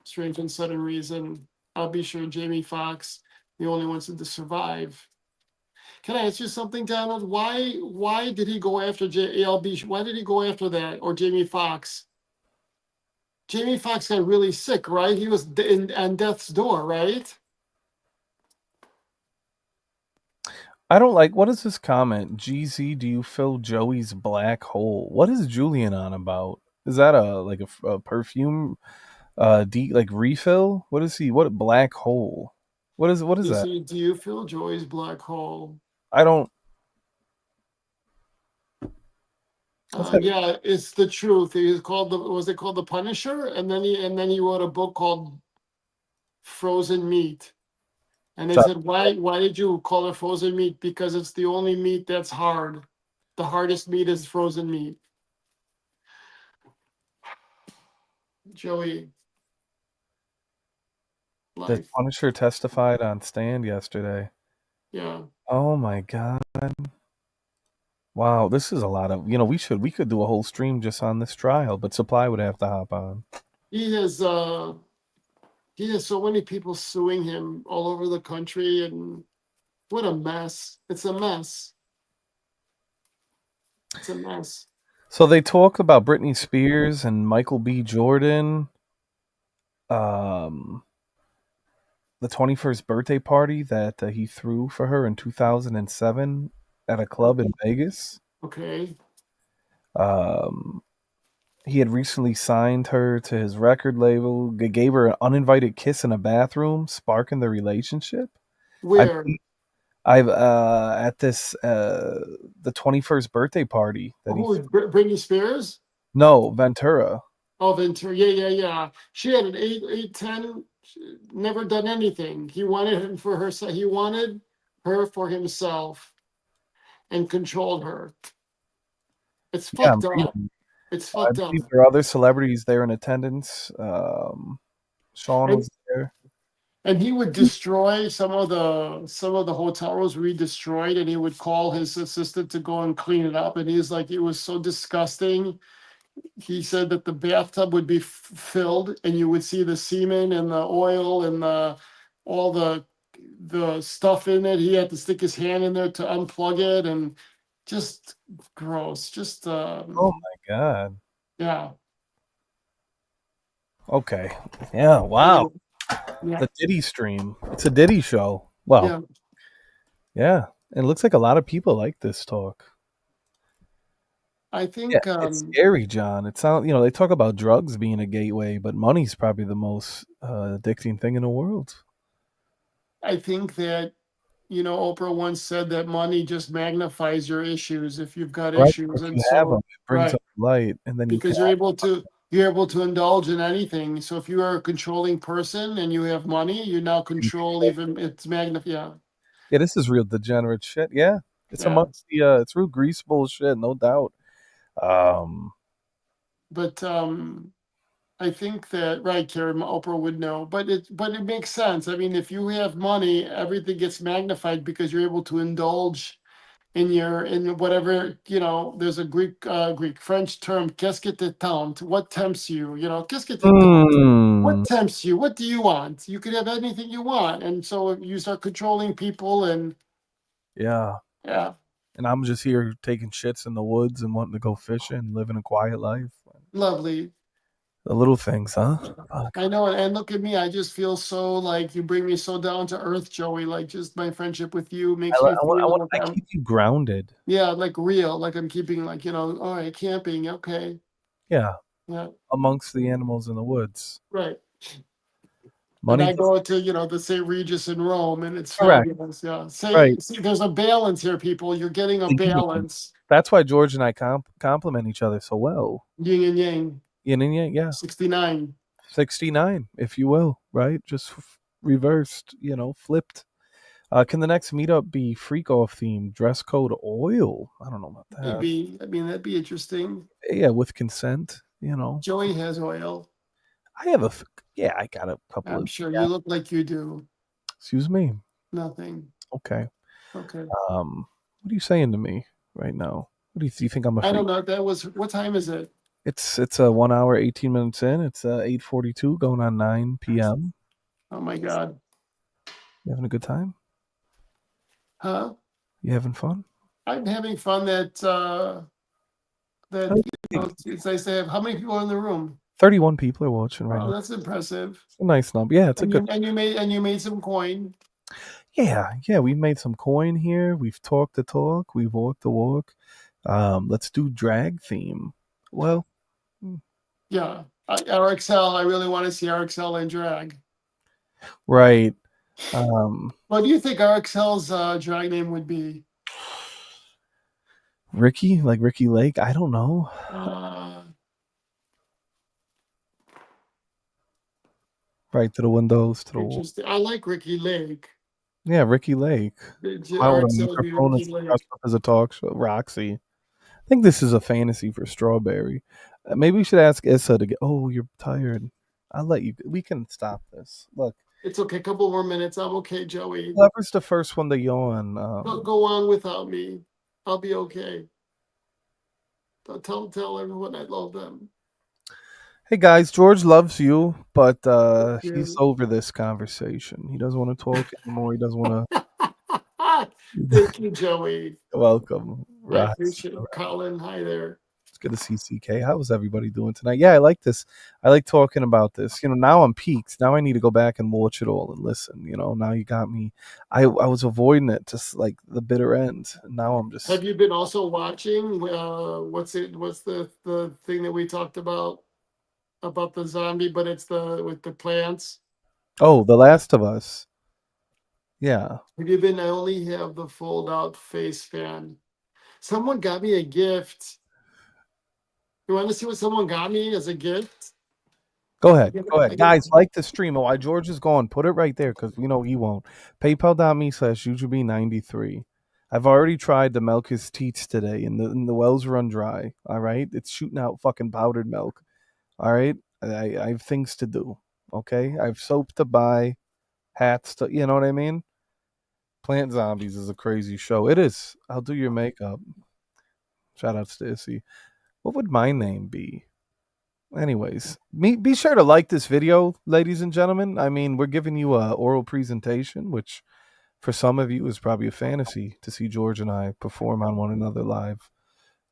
Speaker 2: strange and sudden reason. I'll be sure Jamie Foxx, the only ones to survive. Can I ask you something, Donald? Why did he go after ALB? Why did he go after that or Jamie Foxx? Jamie Foxx got really sick, right? He was on death's door, right?
Speaker 1: I don't like what is this comment? GZ, do you fill Joey's black hole? What is Julian on about? Is that a perfume like refill? What is he? What black hole? What is
Speaker 2: You
Speaker 1: that?
Speaker 2: see, do you feel Joy's black hole?
Speaker 1: I don't what's that?
Speaker 2: Yeah, it's the truth. Was it called The Punisher? And then he wrote a book called Frozen Meat. And they said, why did you call it frozen meat? Because it's the only meat that's hard. The hardest meat is frozen meat. Joey,
Speaker 1: The
Speaker 2: life.
Speaker 1: Punisher testified on stand yesterday.
Speaker 2: Yeah.
Speaker 1: Oh my god. Wow, this is a lot of we could do a whole stream just on this trial, but Supply would have to hop on.
Speaker 2: He has so many people suing him all over the country, and what a mess. It's a mess. It's a mess.
Speaker 1: So they talk about Britney Spears and Michael B. Jordan, um, the 21st birthday party that he threw for her in 2007 at a club in Vegas.
Speaker 2: Okay.
Speaker 1: Um, he had recently signed her to his record label, gave her an uninvited kiss in a bathroom, sparking the relationship. I
Speaker 2: Where?
Speaker 1: I've at this the 21st birthday party that he
Speaker 2: Who is Britney Spears?
Speaker 1: no Ventura.
Speaker 2: Oh, Ventura. Yeah. She had an 8'10", never done anything. He wanted him for her. He wanted her for himself and controlled her. It's
Speaker 1: Yeah, I'm
Speaker 2: fucked up.
Speaker 1: reading.
Speaker 2: It's
Speaker 1: I
Speaker 2: fucked up.
Speaker 1: believe there are other celebrities there in attendance. Sean
Speaker 2: And
Speaker 1: was there.
Speaker 2: and he would destroy some of the hotel rooms we destroyed, and he would call his assistant to go and clean it up. And he's like, it was so disgusting. He said that the bathtub would be filled, and you would see the semen and the oil and all the stuff in it. He had to stick his hand in there to unplug it, and just gross. Just
Speaker 1: Oh my god.
Speaker 2: yeah.
Speaker 1: Okay. Yeah. Wow.
Speaker 2: Yeah.
Speaker 1: The Diddy stream. It's a Diddy show. Well,
Speaker 2: Yeah.
Speaker 1: yeah. It looks like a lot of people like this talk.
Speaker 2: I
Speaker 1: Yeah,
Speaker 2: think
Speaker 1: it's scary, John. It sounds, they talk about drugs being a gateway, but money's probably the most addicting thing in the world.
Speaker 2: I think that Oprah once said that money just magnifies your issues if you've got
Speaker 1: Right?
Speaker 2: issues,
Speaker 1: If
Speaker 2: and
Speaker 1: you have them,
Speaker 2: so
Speaker 1: it brings
Speaker 2: right,
Speaker 1: up light, and then you can.
Speaker 2: because you're able to indulge in anything. So if you are a controlling person and you have money, you now control even it's Yeah,
Speaker 1: Yeah, this is real degenerate shit. Yeah, it's
Speaker 2: yeah.
Speaker 1: amongst the it's real grease bullshit, no doubt. Um,
Speaker 2: But I think that right, Karen, Oprah would know, but it makes sense. I mean, if you have money, everything gets magnified because you're able to indulge in whatever, there's a Greek French term, qu'est-ce que te tente? What tempts you? Qu'est-ce que te tente? What
Speaker 1: Mm,
Speaker 2: tempts you? What do you want? You could have anything you want, and so you start controlling people, and
Speaker 1: yeah.
Speaker 2: yeah,
Speaker 1: And I'm just here taking shits in the woods and wanting to go fishing, living a quiet life.
Speaker 2: lovely.
Speaker 1: The little things, huh? Fuck.
Speaker 2: I know, and look at me. I just feel so like you bring me so down to earth, Joey. Like just my friendship with you
Speaker 1: I,
Speaker 2: makes
Speaker 1: li-
Speaker 2: me
Speaker 1: I
Speaker 2: feel
Speaker 1: want
Speaker 2: like
Speaker 1: I
Speaker 2: I'm,
Speaker 1: keep you grounded.
Speaker 2: yeah, like real. Like I'm keeping like, all right, camping. Okay.
Speaker 1: Yeah,
Speaker 2: Yeah.
Speaker 1: amongst the animals in the woods.
Speaker 2: Right. And
Speaker 1: Money
Speaker 2: I
Speaker 1: does
Speaker 2: go to, the St. Regis in Rome, and it's
Speaker 1: correct.
Speaker 2: fabulous. Yeah.
Speaker 1: Right.
Speaker 2: See, there's a balance here, people. You're getting a
Speaker 1: Yin.
Speaker 2: balance.
Speaker 1: That's why George and I complement each other so well.
Speaker 2: Yin and yang.
Speaker 1: Yin and yang, yeah.
Speaker 2: 69.
Speaker 1: 69, if you will, right? Just reversed, flipped. Can the next meetup be freak off themed, dress code oil? I don't know about that.
Speaker 2: Maybe. I mean, that'd be interesting.
Speaker 1: Yeah, with consent.
Speaker 2: Joey has oil.
Speaker 1: I have yeah, I got a couple
Speaker 2: I'm
Speaker 1: of,
Speaker 2: sure
Speaker 1: yeah.
Speaker 2: you look like you do.
Speaker 1: Excuse me.
Speaker 2: Nothing.
Speaker 1: Okay.
Speaker 2: Okay.
Speaker 1: What are you saying to me right now? Do you think I'm a
Speaker 2: I don't
Speaker 1: freak?
Speaker 2: know. What time is it?
Speaker 1: It's a 1 hour 18 minutes in. It's 8:42 going on 9 p.m.
Speaker 2: Oh my God.
Speaker 1: You having a good time?
Speaker 2: Huh?
Speaker 1: You having fun?
Speaker 2: I'm having fun that, it's nice to have, how many people are in the room?
Speaker 1: 31 people are watching right
Speaker 2: Oh,
Speaker 1: now.
Speaker 2: that's impressive.
Speaker 1: It's a nice number. Yeah, it's a
Speaker 2: And
Speaker 1: good.
Speaker 2: you made some coin.
Speaker 1: Yeah. We've made some coin here. We've talked the talk. We've walked the walk. Let's do drag theme. Well,
Speaker 2: Yeah. RXL, I really want to see RXL in drag.
Speaker 1: right.
Speaker 2: What do you think RXL's drag name would be?
Speaker 1: Ricky, like Ricky Lake. I don't know.
Speaker 2: Uh,
Speaker 1: Right to the windows, to the wall.
Speaker 2: Interesting. I like Ricky Lake.
Speaker 1: Yeah, Ricky Lake. Out with a
Speaker 2: RXL would be
Speaker 1: microphone
Speaker 2: Ricky
Speaker 1: that's
Speaker 2: Lake.
Speaker 1: dressed up as a talk show. Roxy. I think this is a fantasy for Strawberry. Maybe we should ask Issa to get. Oh, you're tired. I'll let you. We can stop this. Look,
Speaker 2: It's okay. A couple more minutes. I'm okay, Joey.
Speaker 1: whoever's the first one to yawn.
Speaker 2: Go on without me. I'll be okay. Tell everyone I love them.
Speaker 1: Hey guys, George loves you, but
Speaker 2: Thank
Speaker 1: he's
Speaker 2: you.
Speaker 1: over this conversation. He doesn't want to talk anymore. He doesn't want
Speaker 2: Thank you, Joey.
Speaker 1: to. Welcome,
Speaker 2: I
Speaker 1: Rox.
Speaker 2: appreciate it. Colin, hi there.
Speaker 1: It's good to see CK. How was everybody doing tonight? Yeah, I like this. I like talking about this. Now I'm peaked. Now I need to go back and watch it all and listen. Now you got me. I was avoiding it, just like the bitter end. Now I'm just.
Speaker 2: Have you been also watching? What's the thing that we talked about the zombie, but it's with the plants?
Speaker 1: Oh, The Last of Us. Yeah.
Speaker 2: Have you been? I only have the fold out face fan. Someone got me a gift. You want to see what someone got me as a gift?
Speaker 1: Go ahead. Go
Speaker 2: I
Speaker 1: ahead.
Speaker 2: get
Speaker 1: Guys, like the stream. While George is gone, put it right there because we know he won't. PayPal.me/UGB93. I've already tried to milk his teats today and the wells run dry. All right. It's shooting out fucking powdered milk. All right. I have things to do. Okay. I have soap to buy, hats to, you know what I mean? Plant Zombies is a crazy show. It is. I'll do your makeup. Shout outs to Issy. What would my name be? Anyways, be sure to like this video, ladies and gentlemen. I mean, we're giving you a oral presentation, which for some of you is probably a fantasy to see George and I perform on one another live.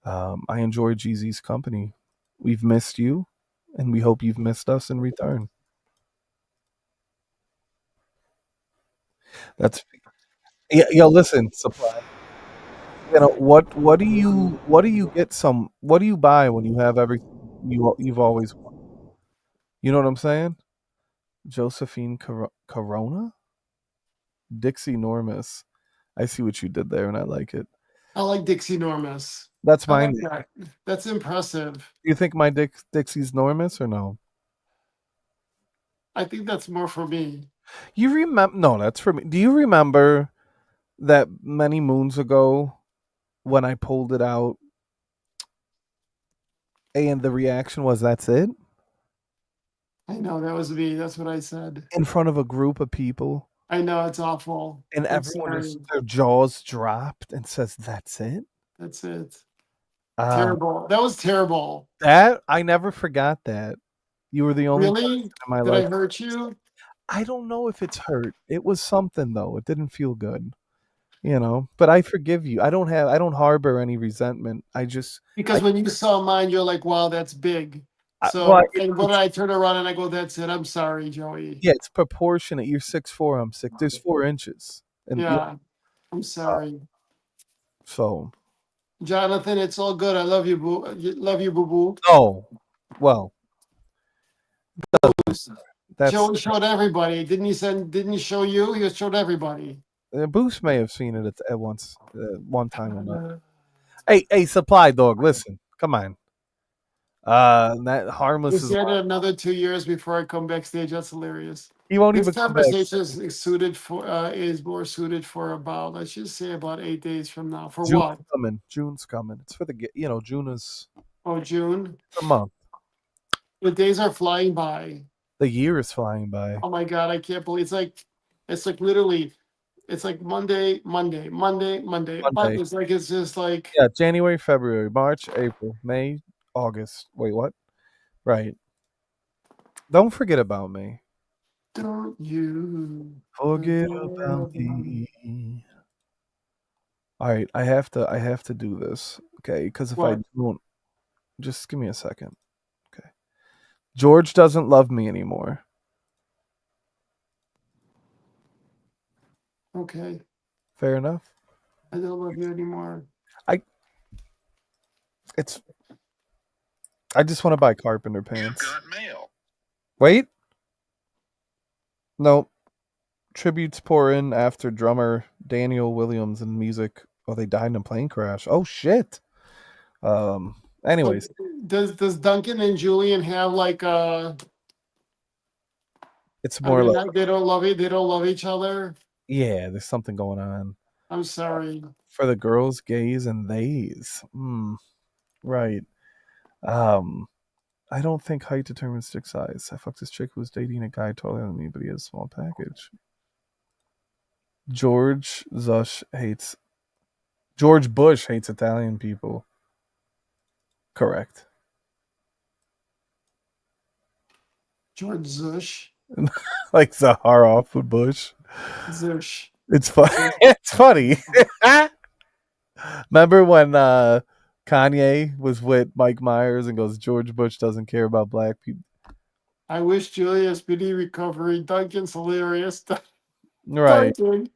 Speaker 1: I enjoy GZ's company. We've missed you, and we hope you've missed us in return. That's yeah. Yo, listen, supply. What do you buy when you have everything you've always wanted? You know what I'm saying? Josephine Corona? Dixie Normus. I see what you did there, and I like it.
Speaker 2: I like Dixie Normus.
Speaker 1: That's
Speaker 2: I
Speaker 1: mine.
Speaker 2: like that. That's impressive.
Speaker 1: Do you think my Dixie's Normus or no?
Speaker 2: I think that's more for me.
Speaker 1: You remember? No, that's for me. Do you remember that many moons ago when I pulled it out, and the reaction was, "That's it"?
Speaker 2: I know that was me. That's what I said.
Speaker 1: in front of a group of people,
Speaker 2: I know it's awful.
Speaker 1: and
Speaker 2: I'm
Speaker 1: everyone just
Speaker 2: sorry.
Speaker 1: their jaws dropped and says, "That's it."
Speaker 2: That's it.
Speaker 1: Um,
Speaker 2: Terrible. That was terrible.
Speaker 1: that I never forgot that. You were the only person
Speaker 2: Really?
Speaker 1: in my
Speaker 2: Did I
Speaker 1: life.
Speaker 2: hurt you?
Speaker 1: I don't know if it's hurt. It was something though. It didn't feel good, but I forgive you. I don't harbor any resentment. I,
Speaker 2: Because when you saw mine, you're like, wow, that's big.
Speaker 1: well,
Speaker 2: So, and when I turn around and I go, that's it. I'm sorry, Joey.
Speaker 1: yeah, it's proportionate. You're 6'4", I'm 6. There's 4 inches, and
Speaker 2: Yeah, I'm sorry.
Speaker 1: so
Speaker 2: Jonathan, it's all good. I love you, boo. Love you, boo boo.
Speaker 1: oh, well, that's
Speaker 2: Joey showed everybody. Didn't he show you? He showed everybody.
Speaker 1: Boost may have seen it at once, one time or not.
Speaker 2: Uh,
Speaker 1: Hey, Supply Dog, listen, come on. That
Speaker 2: He
Speaker 1: harmless is
Speaker 2: said another 2 years before I come backstage. That's hilarious.
Speaker 1: he won't
Speaker 2: This
Speaker 1: even come back.
Speaker 2: conversation is more suited for about, let's just say, about 8 days from now. For
Speaker 1: June's
Speaker 2: what?
Speaker 1: coming. June's coming. It's for June is
Speaker 2: Oh, June.
Speaker 1: a month.
Speaker 2: The days are flying by.
Speaker 1: The year is flying by.
Speaker 2: Oh my god, I can't believe it's like literally it's like Monday, Monday, Monday, Monday. But
Speaker 1: Monday.
Speaker 2: it's just like
Speaker 1: Yeah, January, February, March, April, May, August. Wait, what? Right. Don't forget about me.
Speaker 2: don't you
Speaker 1: Forget
Speaker 2: forget
Speaker 1: about
Speaker 2: about me.
Speaker 1: me. All right, I have to do this. Okay, because if I
Speaker 2: What?
Speaker 1: don't, just give me a second. Okay. George doesn't love me anymore.
Speaker 2: Okay.
Speaker 1: Fair enough.
Speaker 2: I don't love you anymore.
Speaker 1: I it's I just want to buy carpenter pants.
Speaker 4: Got mail.
Speaker 1: Wait. No. Tributes pour in after drummer Daniel Williams and music. Oh, they died in a plane crash. Oh shit. Um
Speaker 2: So
Speaker 1: anyways,
Speaker 2: does Duncan and Julian have like
Speaker 1: it's
Speaker 2: are
Speaker 1: more
Speaker 2: they
Speaker 1: like
Speaker 2: not they don't love each other?
Speaker 1: yeah, there's something going on.
Speaker 2: I'm sorry.
Speaker 1: For the girls, gays, and theys. Right. Um I don't think height determines dick size. I fucked this chick who was dating a guy taller than me, but he has a small package. George Zush hates George Bush hates Italian people. Correct.
Speaker 2: George Zush.
Speaker 1: Like Zaharoff with Bush.
Speaker 2: Zush.
Speaker 1: It's fun. It's funny. Remember when Kanye was with Mike Myers and goes, George Bush doesn't care about black people.
Speaker 2: I wish Julia a speedy recovery. Duncan's hilarious.
Speaker 1: Right.
Speaker 2: Duncan.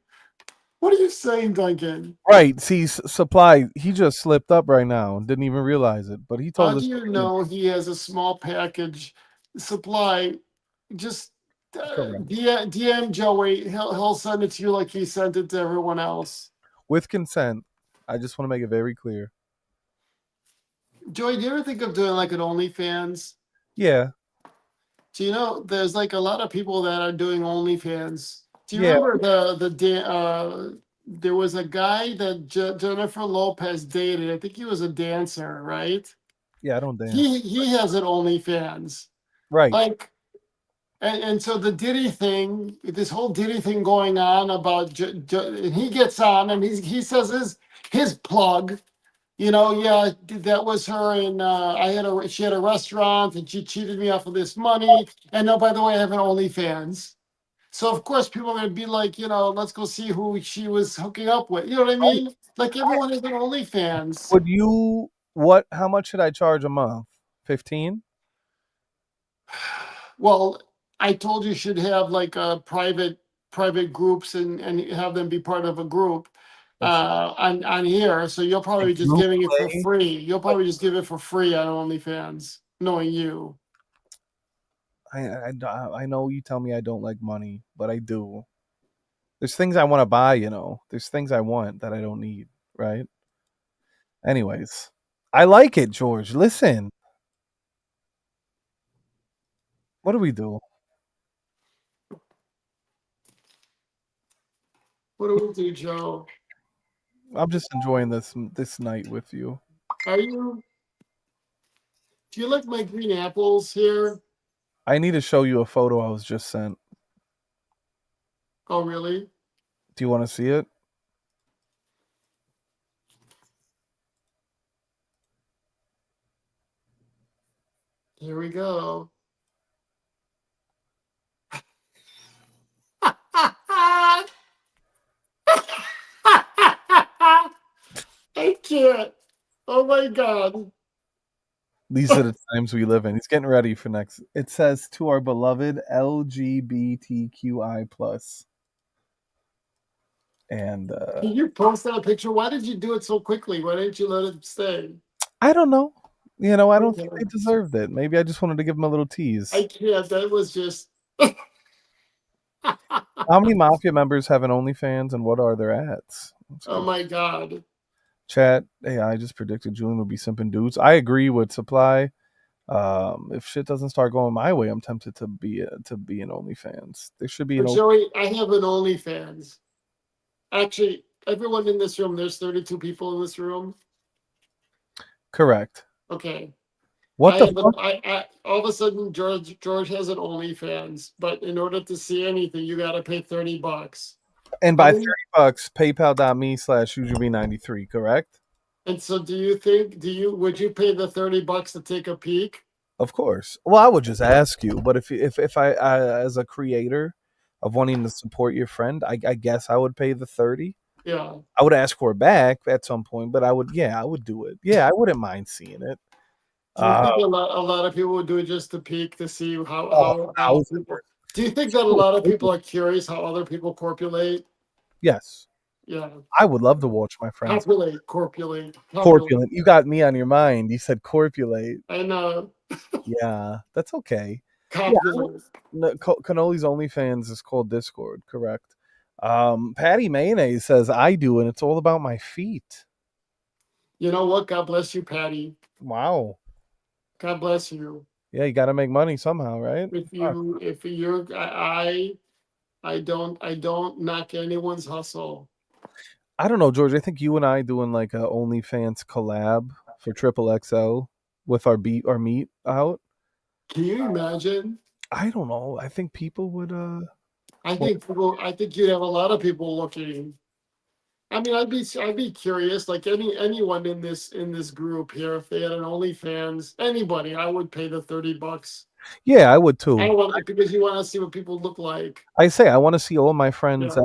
Speaker 2: What are you saying, Duncan?
Speaker 1: Right. See, Supply, he just slipped up right now and didn't even realize it. But he
Speaker 2: How
Speaker 1: told
Speaker 2: do
Speaker 1: us
Speaker 2: you know he has a small package supply? Just
Speaker 1: correct.
Speaker 2: DM Joey. He'll send it to you like he sent it to everyone else.
Speaker 1: With consent. I just want to make it very clear.
Speaker 2: Joey, do you ever think of doing like an OnlyFans?
Speaker 1: Yeah.
Speaker 2: Do you know there's like a lot of people that are doing OnlyFans? Do you
Speaker 1: Yeah.
Speaker 2: remember there was a guy that Jennifer Lopez dated. I think he was a dancer, right?
Speaker 1: Yeah, I don't dance.
Speaker 2: He has an OnlyFans.
Speaker 1: Right.
Speaker 2: Like and so the Diddy thing, this whole Diddy thing going on about and he gets on and he says his plug, yeah, that was her and she had a restaurant and she cheated me off of this money. And oh, by the way, I have an OnlyFans. So of course people are gonna be like, let's go see who she was hooking up with. You know what I mean? Like everyone has an OnlyFans.
Speaker 1: Would you how much should I charge a month? 15?
Speaker 2: Well, I told you should have like a private groups and have them be part of a group on here. So you'll probably be just
Speaker 1: Group
Speaker 2: giving it for
Speaker 1: play?
Speaker 2: free. You'll probably just give it for free on OnlyFans, knowing you.
Speaker 1: I know you tell me I don't like money, but I do. There's things I want to buy, There's things I want that I don't need, right? Anyways, I like it, George. Listen. What do we do?
Speaker 2: What do we do, Joe?
Speaker 1: I'm just enjoying this night with you.
Speaker 2: Are you? Do you like my green apples here?
Speaker 1: I need to show you a photo I was just sent.
Speaker 2: Oh, really?
Speaker 1: Do you want to see it?
Speaker 2: Here we go. I can't. Oh my God.
Speaker 1: These are the times we live in. He's getting ready for next. It says to our beloved LGBTQI plus. And
Speaker 2: Can you post that picture? Why did you do it so quickly? Why didn't you let it stay?
Speaker 1: I don't know. I don't think
Speaker 2: Okay.
Speaker 1: they deserved it. Maybe I just wanted to give them a little tease.
Speaker 2: I can't. That was just.
Speaker 1: How many Mafia members have an OnlyFans and what are their ads?
Speaker 2: Oh my God.
Speaker 1: Chat, hey, I just predicted Julian would be simping dudes. I agree with Supply. If shit doesn't start going my way, I'm tempted to be an OnlyFans. There should be
Speaker 2: But Joey, I have an OnlyFans. Actually, everyone in this room, there's 32 people in this room.
Speaker 1: Correct.
Speaker 2: Okay.
Speaker 1: What the fuck?
Speaker 2: All of a sudden, George has an OnlyFans, but in order to see anything, you got to pay $30.
Speaker 1: And by $30, PayPal.me/UGB93, correct?
Speaker 2: And so, would you pay the $30 to take a peek?
Speaker 1: Of course. Well, I would just ask you, but if I as a creator of wanting to support your friend, I guess I would pay the 30.
Speaker 2: Yeah.
Speaker 1: I would ask for it back at some point, but I would do it. Yeah, I wouldn't mind seeing it.
Speaker 2: Do you think a lot of people would do it just to peek to see how people? Do you think that a lot of people are curious how other people copulate?
Speaker 1: Yes.
Speaker 2: Yeah.
Speaker 1: I would love to watch my friends.
Speaker 2: Corpulate.
Speaker 1: Corpulent. You got me on your mind. You said corpulate.
Speaker 2: I know.
Speaker 1: Yeah, that's okay.
Speaker 2: Copulate.
Speaker 1: Yeah, Cannoli's OnlyFans is called Discord, correct? Patty Mayonnaise says I do, and it's all about my feet.
Speaker 2: You know what? God bless you, Patty.
Speaker 1: Wow.
Speaker 2: God bless you.
Speaker 1: Yeah, you got to make money somehow, right?
Speaker 2: I don't knock anyone's hustle.
Speaker 1: I don't know, George. I think you and I doing like a OnlyFans collab for Triple XL with our meat out.
Speaker 2: Can you imagine?
Speaker 1: I don't know. I think people would.
Speaker 2: I think you'd have a lot of people looking. I mean, I'd be curious. Like anyone in this group here, if they had an OnlyFans, anybody, I would pay the $30.
Speaker 1: Yeah, I would too.
Speaker 2: Because you want to see what people look like.
Speaker 1: I want to see all my friends'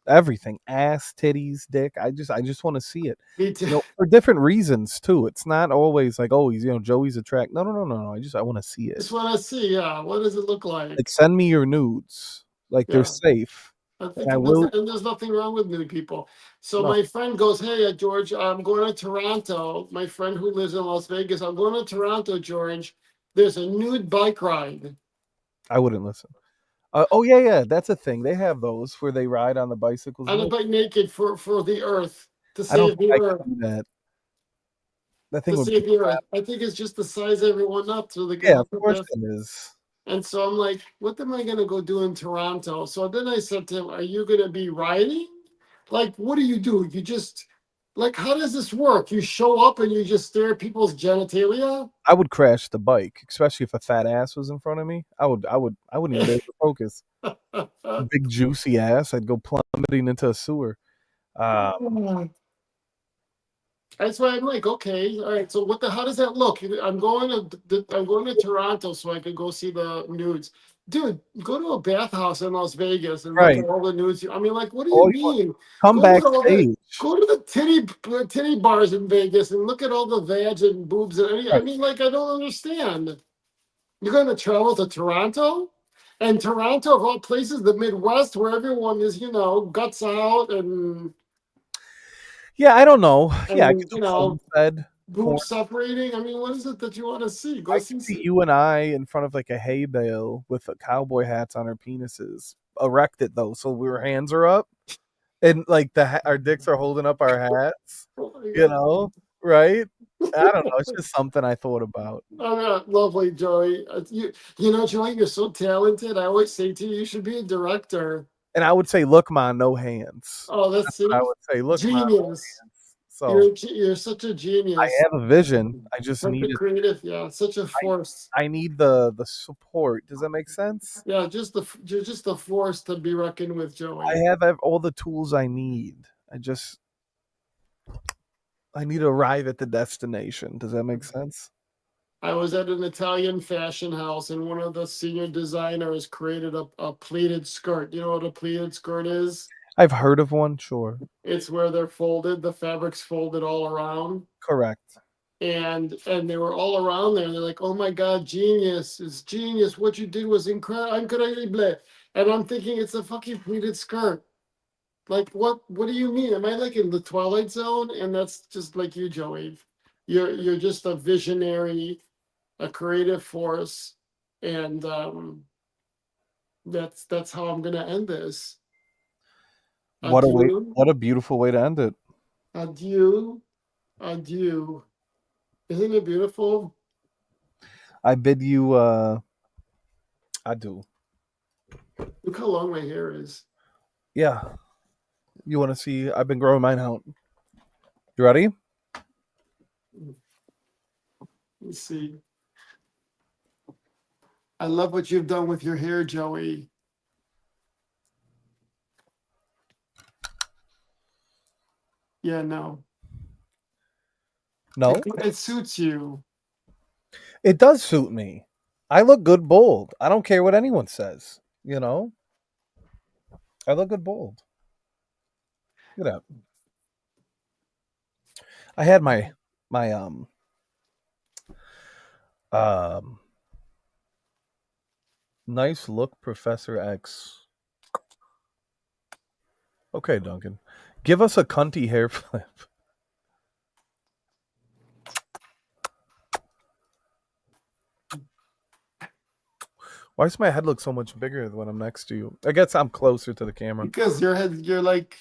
Speaker 1: everything, ass, titties, dick. I just want to see it.
Speaker 2: Me too.
Speaker 1: For different reasons too. It's not always like always, Joey's attract. No. I want to see it.
Speaker 2: Just want to see. Yeah, what does it look like?
Speaker 1: Like send me your nudes. Like they're safe.
Speaker 2: And there's nothing wrong with nude people. So my friend goes, "Hey, George, I'm going to Toronto. My friend who lives in Las Vegas, I'm going to Toronto, George. There's a nude bike ride."
Speaker 1: I wouldn't listen. Oh yeah, that's a thing. They have those where they ride on the bicycles.
Speaker 2: On a bike naked for the earth to
Speaker 1: I don't
Speaker 2: save the earth.
Speaker 1: That thing would
Speaker 2: save the earth. I think it's just to size everyone up so the
Speaker 1: of course it is.
Speaker 2: And so I'm like, what am I going to go do in Toronto? So then I said to him, are you going to be riding? Like, what do? You just, like, how does this work? You show up and you just stare at people's genitalia?
Speaker 1: I would crash the bike, especially if a fat ass was in front of me. I wouldn't even be able to focus. Big juicy ass. I'd go plummeting into a sewer.
Speaker 2: That's why I'm like, okay, all right. So how does that look? I'm going to Toronto so I could go see the nudes. Dude, go to a bathhouse in Las Vegas and look at all the nudes. I mean, like, what do you mean?
Speaker 1: Come backstage.
Speaker 2: Go to the titty bars in Vegas and look at all the vag and boobs. I mean, like, I don't understand. You're going to travel to Toronto? And Toronto, of all places, the Midwest, where everyone is, guts out and...
Speaker 1: Yeah, I don't know.
Speaker 2: And,
Speaker 1: I could
Speaker 2: boob separating. I mean, what is it that you want to see? Go see
Speaker 1: you and I in front of like a hay bale with cowboy hats on our penises, erected though, so our hands are up, and like our dicks are holding up our hats. Right? I don't know. It's just something I thought about.
Speaker 2: Oh, lovely, Joey. Joey, you're so talented. I always say to you, you should be a director.
Speaker 1: And I would say, look, man, no hands.
Speaker 2: Oh, that's
Speaker 1: what I would say. Look,
Speaker 2: genius.
Speaker 1: man, no hands. So
Speaker 2: You're such a
Speaker 1: I
Speaker 2: genius.
Speaker 1: have a vision. I just
Speaker 2: Such
Speaker 1: need
Speaker 2: a
Speaker 1: it.
Speaker 2: creative, yeah. Such a force.
Speaker 1: I need the support. Does that make sense?
Speaker 2: Yeah, you're just a force to be reckoned with,
Speaker 1: I
Speaker 2: Joey.
Speaker 1: have all the tools I need. I need to arrive at the destination. Does that make sense?
Speaker 2: I was at an Italian fashion house, and one of the senior designers created a pleated skirt. You know what a pleated skirt is?
Speaker 1: I've heard of one, sure.
Speaker 2: It's where they're folded, the fabric's folded all around.
Speaker 1: Correct.
Speaker 2: And they were all around there. And they're like, "Oh my God, genius! It's genius! What you did was incredible!" And I'm thinking, it's a fucking pleated skirt. Like, what do you mean? Am I like in the Twilight Zone? And that's just like you, Joey. You're just a visionary, a creative force, and that's how I'm gonna end this. Adieu,
Speaker 1: What a beautiful way to end it.
Speaker 2: adieu, adieu. Isn't it beautiful?
Speaker 1: I bid you adieu.
Speaker 2: Look how long my hair is.
Speaker 1: Yeah. You want to see? I've been growing mine out. You ready?
Speaker 2: Let's see. I love what you've done with your hair, Joey. Yeah, no.
Speaker 1: No,
Speaker 2: It suits you.
Speaker 1: it does suit me. I look good bold. I don't care what anyone says. You know, I look good bold. Look at that. I had my um nice look, Professor X. Okay, Duncan, give us a cunty hair flip. Why does my head look so much bigger when I'm next to you? I guess I'm closer to the camera.
Speaker 2: Because your head, you're like,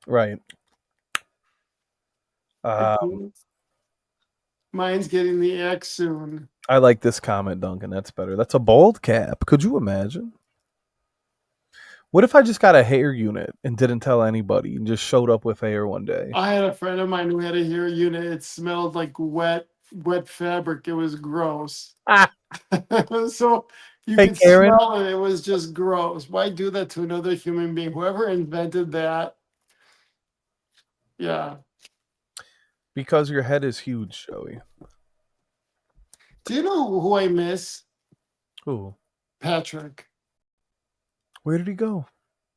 Speaker 1: Right.
Speaker 2: mine's getting the X soon.
Speaker 1: I like this comment, Duncan. That's better. That's a bold cap. Could you imagine? What if I just got a hair unit and didn't tell anybody and just showed up with hair one day?
Speaker 2: I had a friend of mine who had a hair unit. It smelled like wet fabric. It was gross.
Speaker 1: Ah.
Speaker 2: So you
Speaker 1: Hey,
Speaker 2: could
Speaker 1: Karen.
Speaker 2: smell it. It was just gross. Why do that to another human being? Whoever invented that, yeah.
Speaker 1: Because your head is huge, Joey.
Speaker 2: Do you know who I miss?
Speaker 1: Who?
Speaker 2: Patrick.
Speaker 1: Where did he go?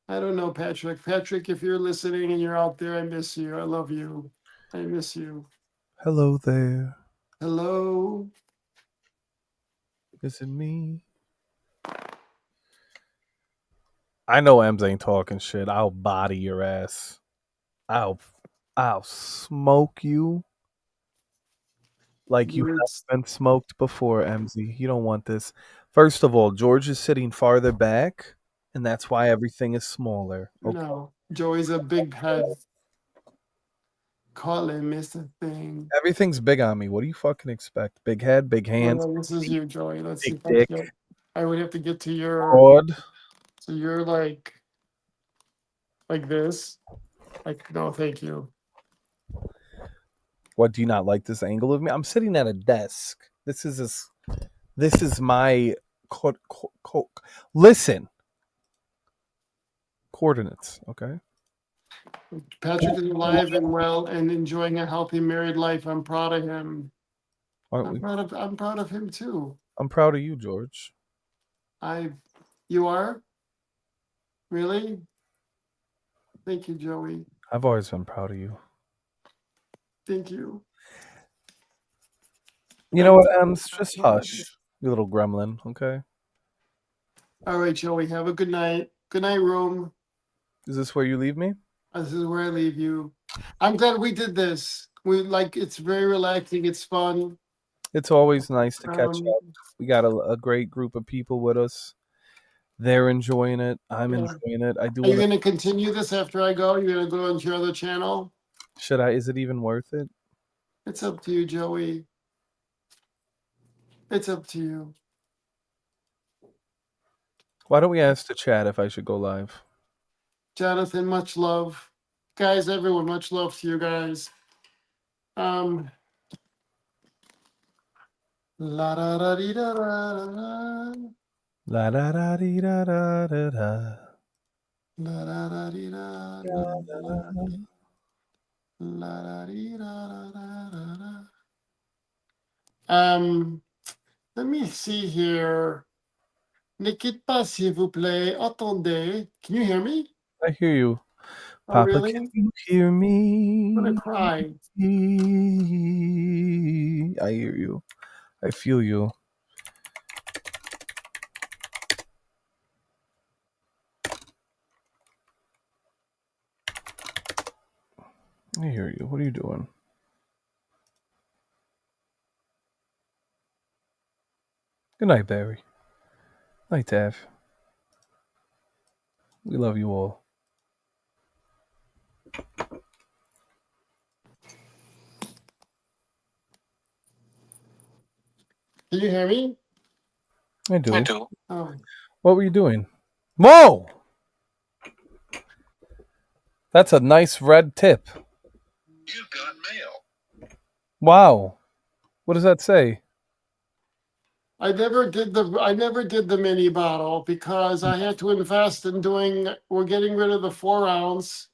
Speaker 2: I don't know, Patrick. Patrick, if you're listening and you're out there, I miss you. I love you. I miss you.
Speaker 1: Hello there.
Speaker 2: Hello.
Speaker 1: Is it me? I know Ems ain't talking shit. I'll body your ass. I'll smoke you like you
Speaker 2: You're,
Speaker 1: have been smoked before, Emsy. You don't want this. First of all, George is sitting farther back, and that's why everything is smaller. Okay.
Speaker 2: no, Joey's a big head. Call him Mr. Thing.
Speaker 1: Everything's big on me. What do you fucking expect? Big head, big hands,
Speaker 2: Well, this is you, Joey. Let's see
Speaker 1: big
Speaker 2: if I
Speaker 1: dick,
Speaker 2: get. I would have to get to your.
Speaker 1: broad.
Speaker 2: So you're like this. Like, no, thank you.
Speaker 1: What, do you not like this angle of me? I'm sitting at a desk. This is my listen. Coordinates, okay?
Speaker 2: Patrick is alive and well and enjoying a healthy married life. I'm proud of him.
Speaker 1: Aren't we?
Speaker 2: I'm proud of him too.
Speaker 1: I'm proud of you, George.
Speaker 2: You are? Really? Thank you, Joey.
Speaker 1: I've always been proud of you.
Speaker 2: Thank you.
Speaker 1: You know what, Ems? Just hush, you little gremlin, okay?
Speaker 2: All right, Joey. Have a good night. Good night, room.
Speaker 1: Is this where you leave me?
Speaker 2: This is where I leave you. I'm glad we did this. It's very relaxing. It's fun.
Speaker 1: It's always nice to catch up. We got a great group of people with us. They're enjoying it. I'm enjoying it.
Speaker 2: Are you going to continue this after I go? You're going to go on your other channel?
Speaker 1: Should I? Is it even worth it?
Speaker 2: It's up to you, Joey. It's up to you.
Speaker 1: Why don't we ask the chat if I should go live?
Speaker 2: Jonathan, much love. Guys, everyone, much love to you guys. La da da dee da da da.
Speaker 1: La da da dee da da da da.
Speaker 2: La da da dee da da da. La da dee da da da da. Let me see here. Ne quitte pas, s'il vous plaît. Attendez. Can you hear me?
Speaker 1: I hear you.
Speaker 2: Oh,
Speaker 1: Papa,
Speaker 2: really?
Speaker 1: can you hear me?
Speaker 2: I'm gonna cry.
Speaker 1: I hear you. I feel you. I hear you. What are you doing? Good night, Barry. Night, Taff. We love you all.
Speaker 2: Can you hear me?
Speaker 1: I do.
Speaker 2: I do. Oh.
Speaker 1: What were you doing? Mo! That's a nice red tip.
Speaker 4: You've got mail.
Speaker 1: Wow. What does that say?
Speaker 2: I never did the mini bottle because I had to invest in we're getting rid of the 4 ounce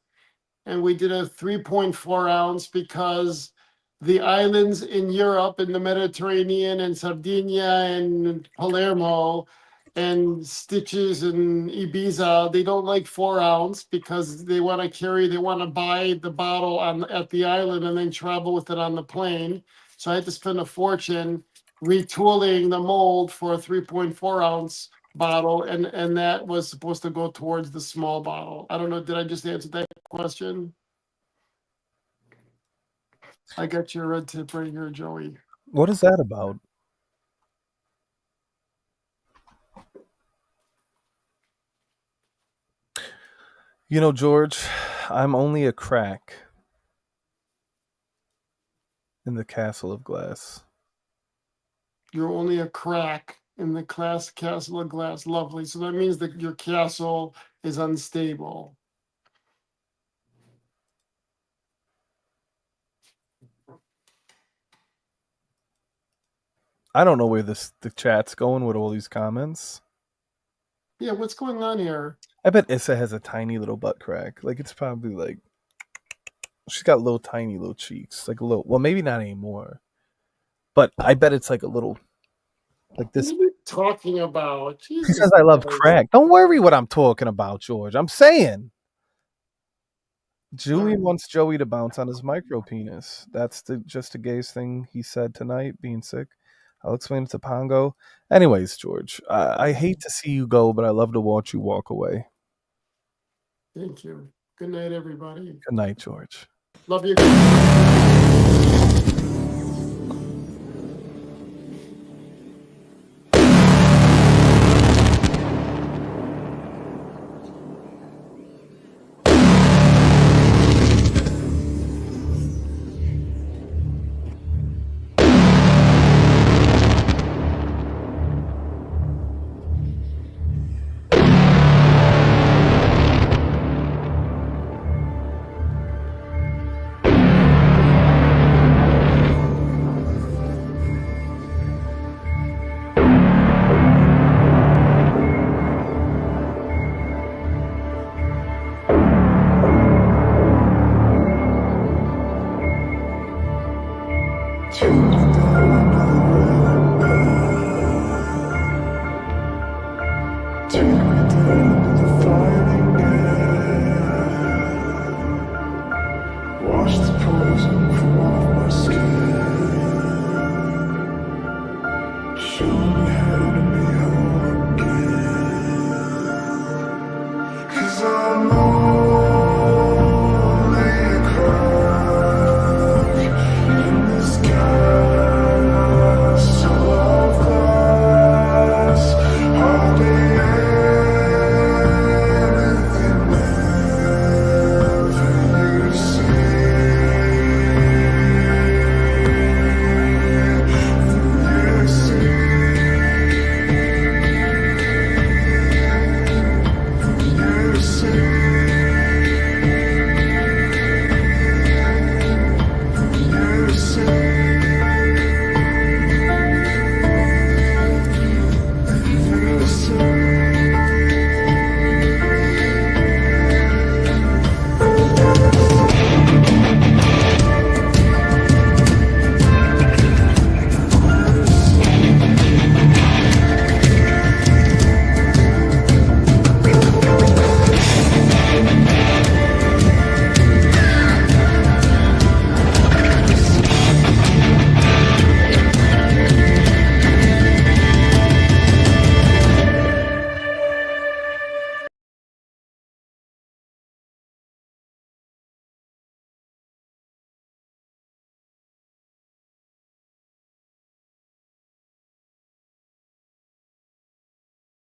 Speaker 2: and we did a 3.4 ounce because the islands in Europe, in the Mediterranean and Sardinia and Palermo and Stitches and Ibiza, they don't like 4 ounce because they want to buy the bottle at the island and then travel with it on the plane. So I had to spend a fortune retooling the mold for a 3.4 ounce bottle, and that was supposed to go towards the small bottle. I don't know, did I just answer that question? I got your red tip right here, Joey.
Speaker 1: What is that about? You know, George, I'm only a crack in the castle of glass.
Speaker 2: You're only a crack in the castle of glass. Lovely. So that means that your castle is unstable.
Speaker 1: I don't know where the chat's going with all these comments.
Speaker 2: Yeah, what's going on here?
Speaker 1: I bet Issa has a tiny little butt crack. Like, it's probably like she's got little tiny little cheeks. Like a little, well, maybe not anymore. But I bet it's like a little, like this.
Speaker 2: What are you talking about?
Speaker 1: She
Speaker 2: Jesus
Speaker 1: says I love
Speaker 2: Christ.
Speaker 1: crack. Don't worry what I'm talking about, George. I'm saying. Julian wants Joey to bounce on his micro penis. That's just a gaze thing he said tonight, being sick. I'll explain it to Pongo. Anyways, George, I hate to see you go, but I love to watch you walk away.
Speaker 2: Thank you. Good night, everybody.
Speaker 1: Good night, George.
Speaker 2: Love you.